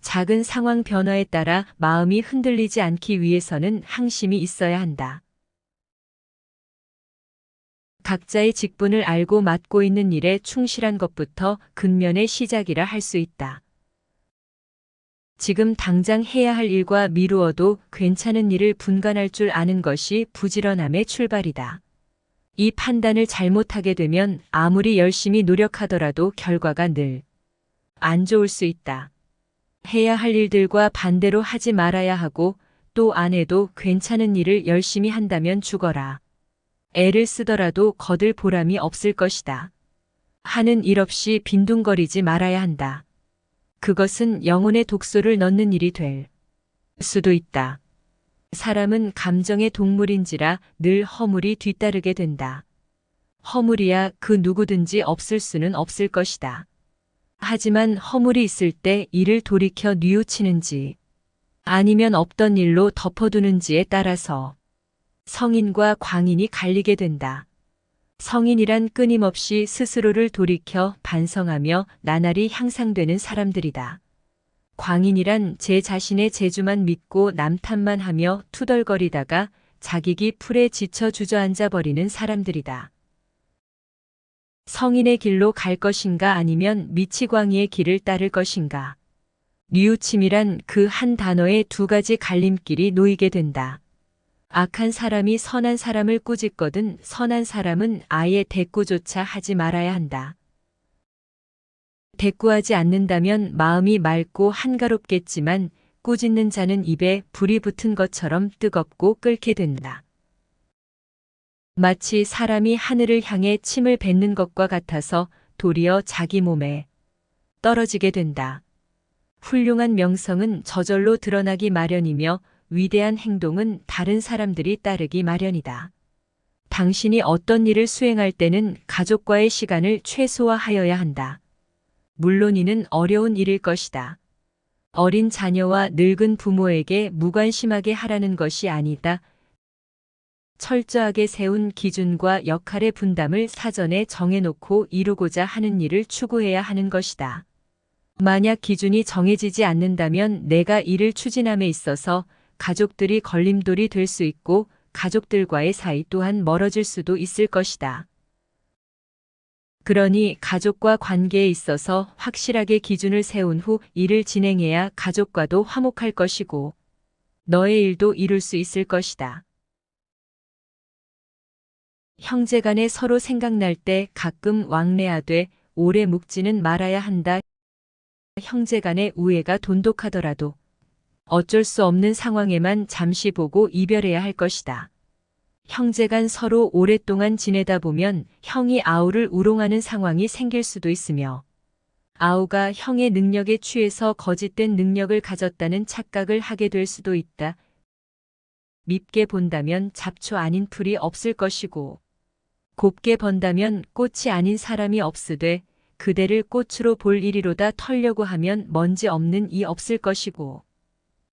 Speaker 1: 작은 상황 변화에 따라 마음이 흔들리지 않기 위해서는 항심이 있어야 한다. 각자의 직분을 알고 맡고 있는 일에 충실한 것부터 근면의 시작이라 할 수 있다. 지금 당장 해야 할 일과 미루어도 괜찮은 일을 분간할 줄 아는 것이 부지런함의 출발이다. 이 판단을 잘못하게 되면 아무리 열심히 노력하더라도 결과가 늘 안 좋을 수 있다. 해야 할 일들과 반대로 하지 말아야 하고 또 안 해도 괜찮은 일을 열심히 한다면 죽어라. 애를 쓰더라도 거들 보람이 없을 것이다. 하는 일 없이 빈둥거리지 말아야 한다. 그것은 영혼의 독소를 넣는 일이 될 수도 있다. 사람은 감정의 동물인지라 늘 허물이 뒤따르게 된다. 허물이야 그 누구든지 없을 수는 없을 것이다. 하지만 허물이 있을 때 이를 돌이켜 뉘우치는지 아니면 없던 일로 덮어두는지에 따라서 성인과 광인이 갈리게 된다. 성인이란 끊임없이 스스로를 돌이켜 반성하며 나날이 향상되는 사람들이다. 광인이란 제 자신의 재주만 믿고 남 탓만 하며 투덜거리다가 자기기 풀에 지쳐 주저앉아 버리는 사람들이다. 성인의 길로 갈 것인가 아니면 미치광이의 길을 따를 것인가. 뉘우침이란 그 한 단어에 두 가지 갈림길이 놓이게 된다. 악한 사람이 선한 사람을 꾸짖거든 선한 사람은 아예 대꾸조차 하지 말아야 한다. 대꾸하지 않는다면 마음이 맑고 한가롭겠지만 꾸짖는 자는 입에 불이 붙은 것처럼 뜨겁고 끓게 된다. 마치 사람이 하늘을 향해 침을 뱉는 것과 같아서 도리어 자기 몸에 떨어지게 된다. 훌륭한 명성은 저절로 드러나기 마련이며 위대한 행동은 다른 사람들이 따르기 마련이다. 당신이 어떤 일을 수행할 때는 가족과의 시간을 최소화하여야 한다. 물론 이는 어려운 일일 것이다. 어린 자녀와 늙은 부모에게 무관심하게 하라는 것이 아니다. 철저하게 세운 기준과 역할의 분담을 사전에 정해놓고 이루고자 하는 일을 추구해야 하는 것이다. 만약 기준이 정해지지 않는다면 내가 이를 추진함에 있어서 가족들이 걸림돌이 될 수 있고 가족들과의 사이 또한 멀어질 수도 있을 것이다. 그러니 가족과 관계에 있어서 확실하게 기준을 세운 후 일을 진행해야 가족과도 화목할 것이고 너의 일도 이룰 수 있을 것이다. 형제간에 서로 생각날 때 가끔 왕래하되 오래 묵지는 말아야 한다. 형제간의 우애가 돈독하더라도 어쩔 수 없는 상황에만 잠시 보고 이별해야 할 것이다. 형제간 서로 오랫동안 지내다 보면 형이 아우를 우롱하는 상황이 생길 수도 있으며 아우가 형의 능력에 취해서 거짓된 능력을 가졌다는 착각을 하게 될 수도 있다. 밉게 본다면 잡초 아닌 풀이 없을 것이고 곱게 본다면 꽃이 아닌 사람이 없으되 그대를 꽃으로 볼 이리로다 털려고 하면 먼지 없는 이 없을 것이고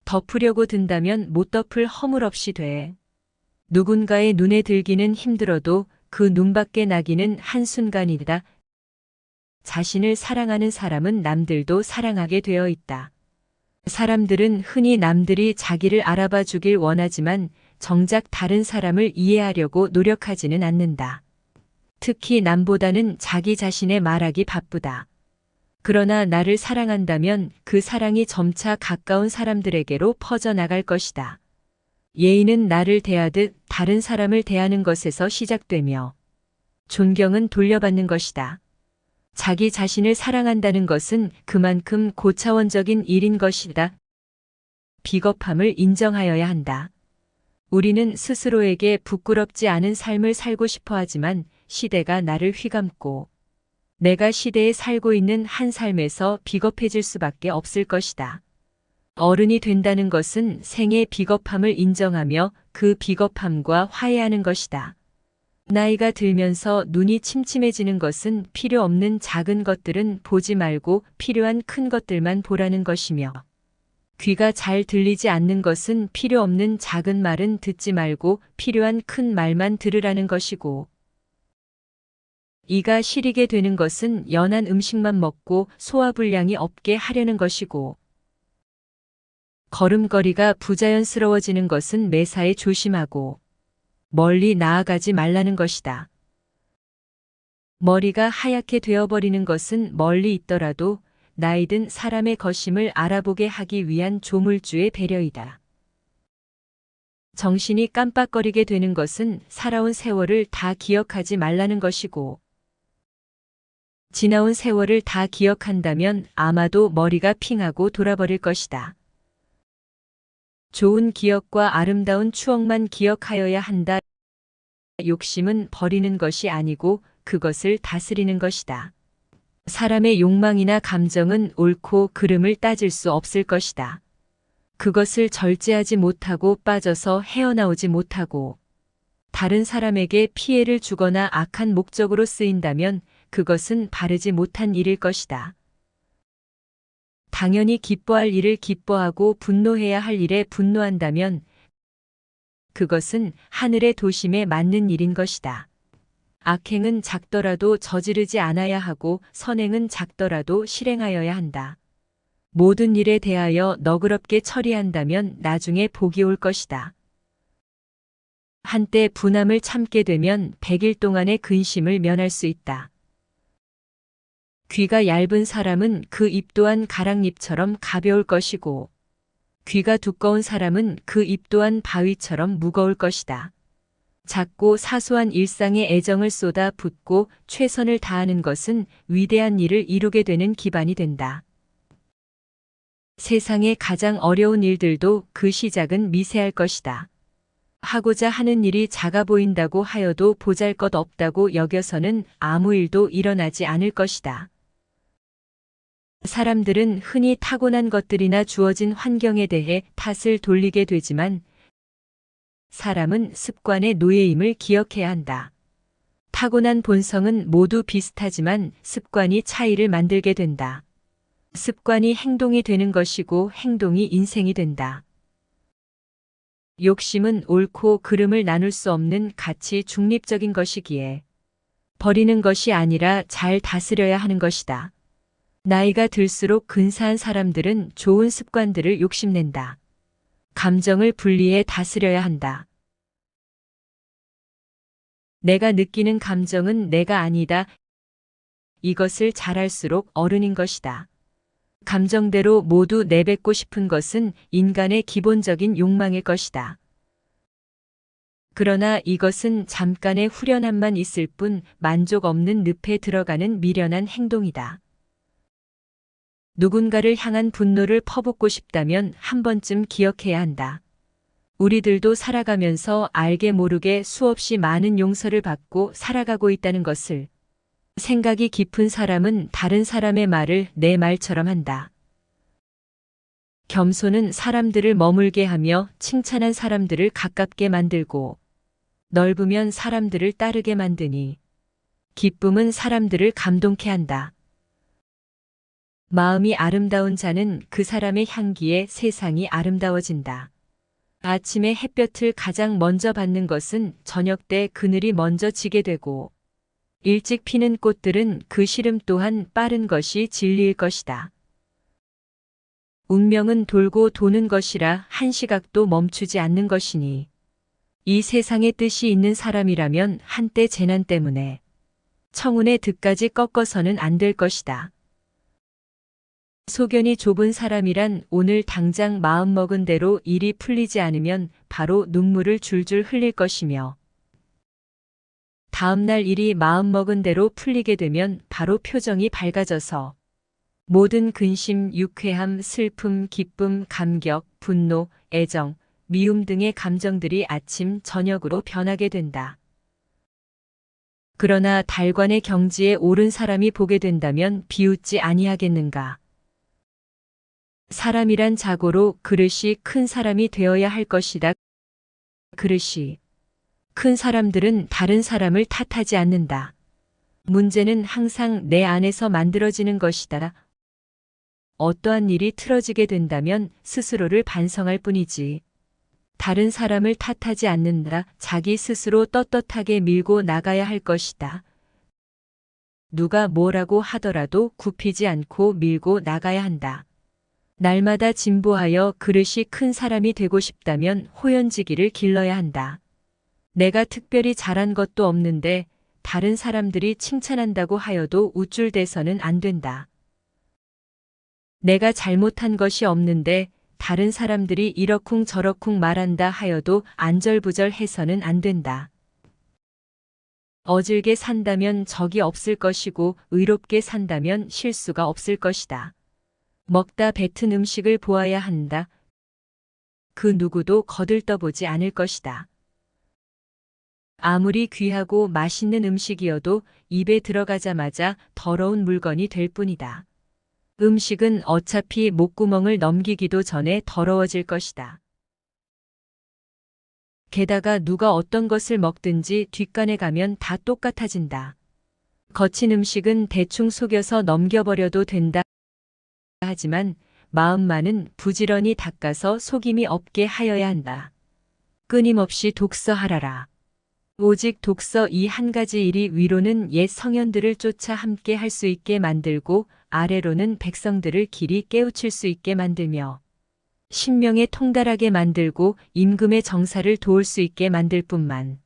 Speaker 1: 덮으려고 든다면 못 덮을 허물 없이 돼. 누군가의 눈에 들기는 힘들어도 그 눈밖에 나기는 한순간이다. 자신을 사랑하는 사람은 남들도 사랑하게 되어 있다. 사람들은 흔히 남들이 자기를 알아봐 주길 원하지만 정작 다른 사람을 이해하려고 노력하지는 않는다. 특히 남보다는 자기 자신의 말하기 바쁘다. 그러나 나를 사랑한다면 그 사랑이 점차 가까운 사람들에게로 퍼져나갈 것이다. 예의는 나를 대하듯 다른 사람을 대하는 것에서 시작되며 존경은 돌려받는 것이다. 자기 자신을 사랑한다는 것은 그만큼 고차원적인 일인 것이다. 비겁함을 인정하여야 한다. 우리는 스스로에게 부끄럽지 않은 삶을 살고 싶어 하지만 시대가 나를 휘감고 내가 시대에 살고 있는 한 삶에서 비겁해질 수밖에 없을 것이다. 어른이 된다는 것은 생의 비겁함을 인정하며 그 비겁함과 화해하는 것이다. 나이가 들면서 눈이 침침해지는 것은 필요 없는 작은 것들은 보지 말고 필요한 큰 것들만 보라는 것이며 귀가 잘 들리지 않는 것은 필요 없는 작은 말은 듣지 말고 필요한 큰 말만 들으라는 것이고 이가 시리게 되는 것은 연한 음식만 먹고 소화불량이 없게 하려는 것이고 걸음걸이가 부자연스러워지는 것은 매사에 조심하고 멀리 나아가지 말라는 것이다. 머리가 하얗게 되어버리는 것은 멀리 있더라도 나이든 사람의 거심을 알아보게 하기 위한 조물주의 배려이다. 정신이 깜빡거리게 되는 것은 살아온 세월을 다 기억하지 말라는 것이고 지나온 세월을 다 기억한다면 아마도 머리가 핑하고 돌아버릴 것이다. 좋은 기억과 아름다운 추억만 기억하여야 한다. 욕심은 버리는 것이 아니고 그것을 다스리는 것이다. 사람의 욕망이나 감정은 옳고 그름을 따질 수 없을 것이다. 그것을 절제하지 못하고 빠져서 헤어나오지 못하고 다른 사람에게 피해를 주거나 악한 목적으로 쓰인다면 그것은 바르지 못한 일일 것이다. 당연히 기뻐할 일을 기뻐하고 분노해야 할 일에 분노한다면 그것은 하늘의 도심에 맞는 일인 것이다. 악행은 작더라도 저지르지 않아야 하고 선행은 작더라도 실행하여야 한다. 모든 일에 대하여 너그럽게 처리한다면 나중에 복이 올 것이다. 한때 분함을 참게 되면 100일 동안의 근심을 면할 수 있다. 귀가 얇은 사람은 그 입 또한 가랑잎처럼 가벼울 것이고 귀가 두꺼운 사람은 그 입 또한 바위처럼 무거울 것이다. 작고 사소한 일상에 애정을 쏟아 붓고 최선을 다하는 것은 위대한 일을 이루게 되는 기반이 된다. 세상의 가장 어려운 일들도 그 시작은 미세할 것이다. 하고자 하는 일이 작아 보인다고 하여도 보잘것없다고 여겨서는 아무 일도 일어나지 않을 것이다. 사람들은 흔히 타고난 것들이나 주어진 환경에 대해 탓을 돌리게 되지만 사람은 습관의 노예임을 기억해야 한다. 타고난 본성은 모두 비슷하지만 습관이 차이를 만들게 된다. 습관이 행동이 되는 것이고 행동이 인생이 된다. 욕심은 옳고 그름을 나눌 수 없는 가치 중립적인 것이기에 버리는 것이 아니라 잘 다스려야 하는 것이다. 나이가 들수록 근사한 사람들은 좋은 습관들을 욕심낸다. 감정을 분리해 다스려야 한다. 내가 느끼는 감정은 내가 아니다. 이것을 잘할수록 어른인 것이다. 감정대로 모두 내뱉고 싶은 것은 인간의 기본적인 욕망일 것이다. 그러나 이것은 잠깐의 후련함만 있을 뿐 만족 없는 늪에 들어가는 미련한 행동이다. 누군가를 향한 분노를 퍼붓고 싶다면 한 번쯤 기억해야 한다. 우리들도 살아가면서 알게 모르게 수없이 많은 용서를 받고 살아가고 있다는 것을. 생각이 깊은 사람은 다른 사람의 말을 내 말처럼 한다. 겸손은 사람들을 머물게 하며 칭찬한 사람들을 가깝게 만들고 넓으면 사람들을 따르게 만드니 기쁨은 사람들을 감동케 한다. 마음이 아름다운 자는 그 사람의 향기에 세상이 아름다워진다. 아침에 햇볕을 가장 먼저 받는 것은 저녁 때 그늘이 먼저 지게 되고 일찍 피는 꽃들은 그 시름 또한 빠른 것이 진리일 것이다. 운명은 돌고 도는 것이라 한 시각도 멈추지 않는 것이니 이 세상에 뜻이 있는 사람이라면 한때 재난 때문에 청운의 득까지 꺾어서는 안 될 것이다. 소견이 좁은 사람이란 오늘 당장 마음먹은 대로 일이 풀리지 않으면 바로 눈물을 줄줄 흘릴 것이며 다음날 일이 마음먹은 대로 풀리게 되면 바로 표정이 밝아져서 모든 근심, 유쾌함, 슬픔, 기쁨, 감격, 분노, 애정, 미움 등의 감정들이 아침, 저녁으로 변하게 된다. 그러나 달관의 경지에 오른 사람이 보게 된다면 비웃지 아니하겠는가. 사람이란 자고로 그릇이 큰 사람이 되어야 할 것이다. 그릇이 큰 사람들은 다른 사람을 탓하지 않는다. 문제는 항상 내 안에서 만들어지는 것이다. 어떠한 일이 틀어지게 된다면 스스로를 반성할 뿐이지. 다른 사람을 탓하지 않는다. 자기 스스로 떳떳하게 밀고 나가야 할 것이다. 누가 뭐라고 하더라도 굽히지 않고 밀고 나가야 한다. 날마다 진보하여 그릇이 큰 사람이 되고 싶다면 호연지기를 길러야 한다. 내가 특별히 잘한 것도 없는데 다른 사람들이 칭찬한다고 하여도 우쭐대서는 안 된다. 내가 잘못한 것이 없는데 다른 사람들이 이러쿵 저러쿵 말한다 하여도 안절부절해서는 안 된다. 어질게 산다면 적이 없을 것이고 의롭게 산다면 실수가 없을 것이다. 먹다 뱉은 음식을 보아야 한다. 그 누구도 거들떠보지 않을 것이다. 아무리 귀하고 맛있는 음식이어도 입에 들어가자마자 더러운 물건이 될 뿐이다. 음식은 어차피 목구멍을 넘기기도 전에 더러워질 것이다. 게다가 누가 어떤 것을 먹든지 뒷간에 가면 다 똑같아진다. 거친 음식은 대충 속여서 넘겨버려도 된다. 하지만 마음만은 부지런히 닦아서 속임이 없게 하여야 한다. 끊임없이 독서하라라. 오직 독서 이 한 가지 일이 위로는 옛 성현들을 쫓아 함께 할 수 있게 만들고 아래로는 백성들을 길이 깨우칠 수 있게 만들며 신명에 통달하게 만들고 임금의 정사를 도울 수 있게 만들 뿐만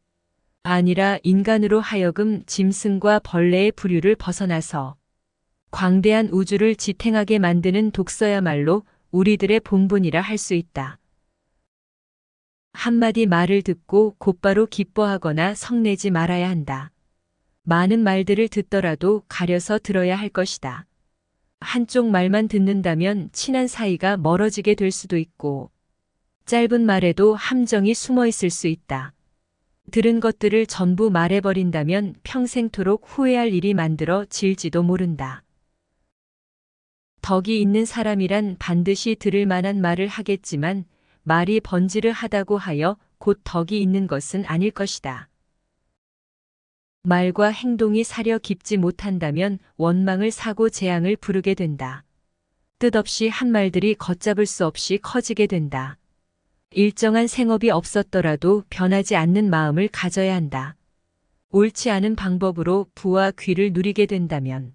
Speaker 1: 아니라 인간으로 하여금 짐승과 벌레의 부류를 벗어나서 광대한 우주를 지탱하게 만드는 독서야말로 우리들의 본분이라 할 수 있다. 한마디 말을 듣고 곧바로 기뻐하거나 성내지 말아야 한다. 많은 말들을 듣더라도 가려서 들어야 할 것이다. 한쪽 말만 듣는다면 친한 사이가 멀어지게 될 수도 있고 짧은 말에도 함정이 숨어 있을 수 있다. 들은 것들을 전부 말해버린다면 평생토록 후회할 일이 만들어 질지도 모른다. 덕이 있는 사람이란 반드시 들을 만한 말을 하겠지만 말이 번지르하다고 하여 곧 덕이 있는 것은 아닐 것이다. 말과 행동이 사려 깊지 못한다면 원망을 사고 재앙을 부르게 된다. 뜻없이 한 말들이 걷잡을 수 없이 커지게 된다. 일정한 생업이 없었더라도 변하지 않는 마음을 가져야 한다. 옳지 않은 방법으로 부와 귀를 누리게 된다면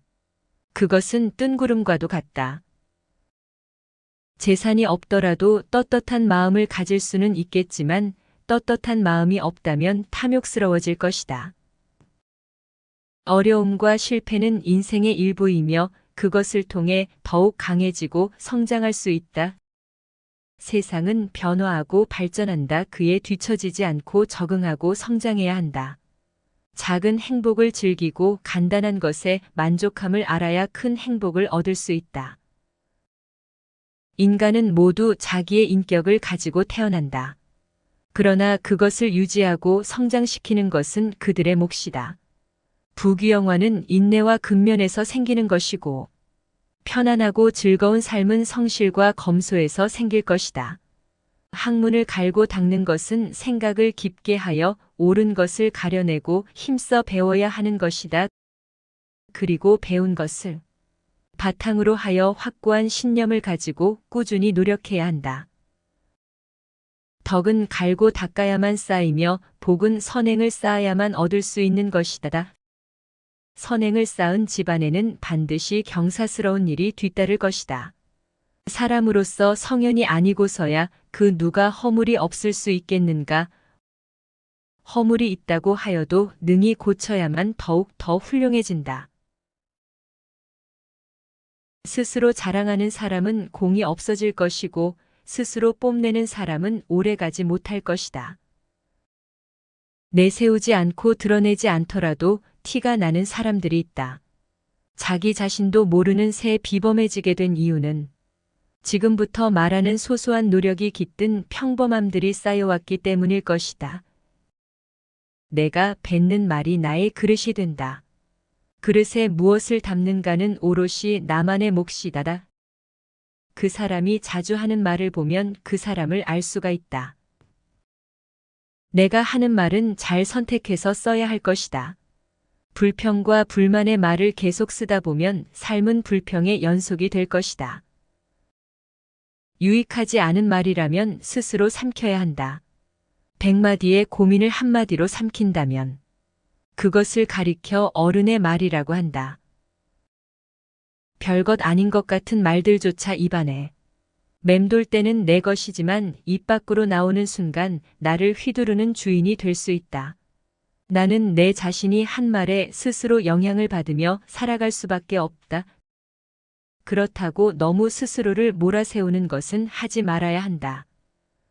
Speaker 1: 그것은 뜬구름과도 같다. 재산이 없더라도 떳떳한 마음을 가질 수는 있겠지만 떳떳한 마음이 없다면 탐욕스러워질 것이다. 어려움과 실패는 인생의 일부이며 그것을 통해 더욱 강해지고 성장할 수 있다. 세상은 변화하고 발전한다. 그에 뒤처지지 않고 적응하고 성장해야 한다. 작은 행복을 즐기고 간단한 것에 만족함을 알아야 큰 행복을 얻을 수 있다. 인간은 모두 자기의 인격을 가지고 태어난다. 그러나 그것을 유지하고 성장시키는 것은 그들의 몫이다. 부귀영화는 인내와 근면에서 생기는 것이고 편안하고 즐거운 삶은 성실과 검소에서 생길 것이다. 학문을 갈고 닦는 것은 생각을 깊게 하여 옳은 것을 가려내고 힘써 배워야 하는 것이다. 그리고 배운 것을 바탕으로 하여 확고한 신념을 가지고 꾸준히 노력해야 한다. 덕은 갈고 닦아야만 쌓이며 복은 선행을 쌓아야만 얻을 수 있는 것이다. 선행을 쌓은 집안에는 반드시 경사스러운 일이 뒤따를 것이다. 사람으로서 성현이 아니고서야 그 누가 허물이 없을 수 있겠는가? 허물이 있다고 하여도 능히 고쳐야만 더욱 더 훌륭해진다. 스스로 자랑하는 사람은 공이 없어질 것이고 스스로 뽐내는 사람은 오래가지 못할 것이다. 내세우지 않고 드러내지 않더라도 티가 나는 사람들이 있다. 자기 자신도 모르는 새 비범해지게 된 이유는 지금부터 말하는 소소한 노력이 깃든 평범함들이 쌓여왔기 때문일 것이다. 내가 뱉는 말이 나의 그릇이 된다. 그릇에 무엇을 담는가는 오롯이 나만의 몫이다. 그 사람이 자주 하는 말을 보면 그 사람을 알 수가 있다. 내가 하는 말은 잘 선택해서 써야 할 것이다. 불평과 불만의 말을 계속 쓰다 보면 삶은 불평의 연속이 될 것이다. 유익하지 않은 말이라면 스스로 삼켜야 한다. 100마디의 고민을 한마디로 삼킨다면 그것을 가리켜 어른의 말이라고 한다. 별것 아닌 것 같은 말들조차 입안에 맴돌 때는 내 것이지만 입 밖으로 나오는 순간 나를 휘두르는 주인이 될 수 있다. 나는 내 자신이 한 말에 스스로 영향을 받으며 살아갈 수밖에 없다. 그렇다고 너무 스스로를 몰아세우는 것은 하지 말아야 한다.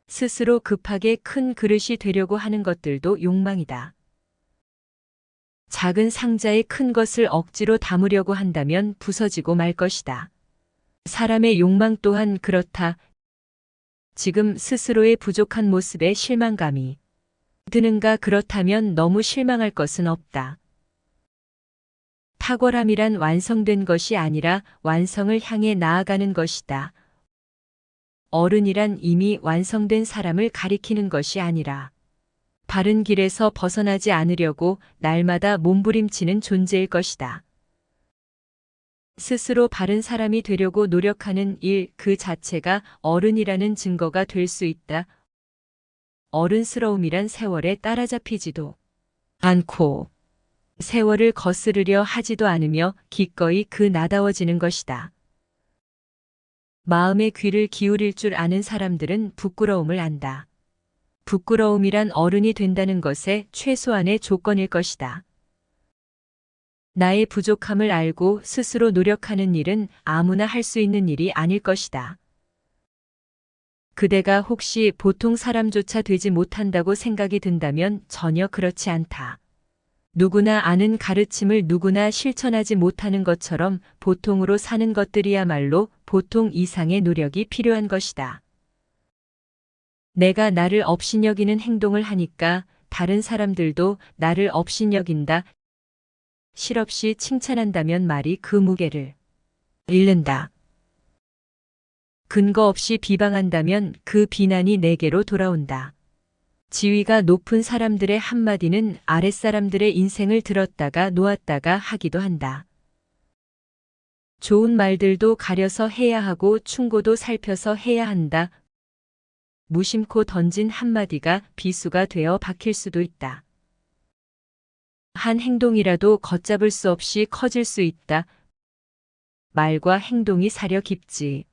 Speaker 1: 스스로 급하게 큰 그릇이 되려고 하는 것들도 욕망이다. 작은 상자에 큰 것을 억지로 담으려고 한다면 부서지고 말 것이다. 사람의 욕망 또한 그렇다. 지금 스스로의 부족한 모습에 실망감이 드는가? 그렇다면 너무 실망할 것은 없다. 탁월함이란 완성된 것이 아니라 완성을 향해 나아가는 것이다. 어른이란 이미 완성된 사람을 가리키는 것이 아니라 바른 길에서 벗어나지 않으려고 날마다 몸부림치는 존재일 것이다. 스스로 바른 사람이 되려고 노력하는 일 그 자체가 어른이라는 증거가 될 수 있다. 어른스러움이란 세월에 따라잡히지도 않고 세월을 거스르려 하지도 않으며 기꺼이 그 나다워지는 것이다. 마음의 귀를 기울일 줄 아는 사람들은 부끄러움을 안다. 부끄러움이란 어른이 된다는 것의 최소한의 조건일 것이다. 나의 부족함을 알고 스스로 노력하는 일은 아무나 할 수 있는 일이 아닐 것이다. 그대가 혹시 보통 사람조차 되지 못한다고 생각이 든다면 전혀 그렇지 않다. 누구나 아는 가르침을 누구나 실천하지 못하는 것처럼 보통으로 사는 것들이야말로 보통 이상의 노력이 필요한 것이다. 내가 나를 업신여기는 행동을 하니까 다른 사람들도 나를 업신여긴다. 실없이 칭찬한다면 말이 그 무게를 잃는다. 근거 없이 비방한다면 그 비난이 내게로 돌아온다. 지위가 높은 사람들의 한마디는 아랫사람들의 인생을 들었다가 놓았다가 하기도 한다. 좋은 말들도 가려서 해야 하고 충고도 살펴서 해야 한다. 무심코 던진 한마디가 비수가 되어 박힐 수도 있다. 한 행동이라도 걷잡을 수 없이 커질 수 있다. 말과 행동이 사려 깊지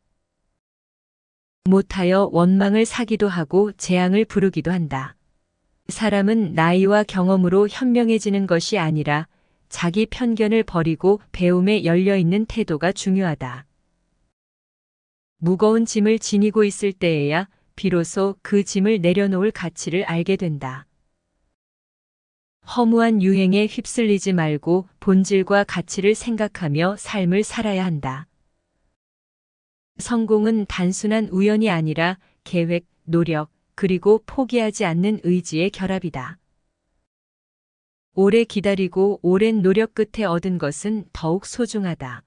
Speaker 1: 못하여 원망을 사기도 하고 재앙을 부르기도 한다. 사람은 나이와 경험으로 현명해지는 것이 아니라 자기 편견을 버리고 배움에 열려있는 태도가 중요하다. 무거운 짐을 지니고 있을 때에야 비로소 그 짐을 내려놓을 가치를 알게 된다. 허무한 유행에 휩쓸리지 말고 본질과 가치를 생각하며 삶을 살아야 한다. 성공은 단순한 우연이 아니라 계획, 노력, 그리고 포기하지 않는 의지의 결합이다. 오래 기다리고 오랜 노력 끝에 얻은 것은 더욱 소중하다.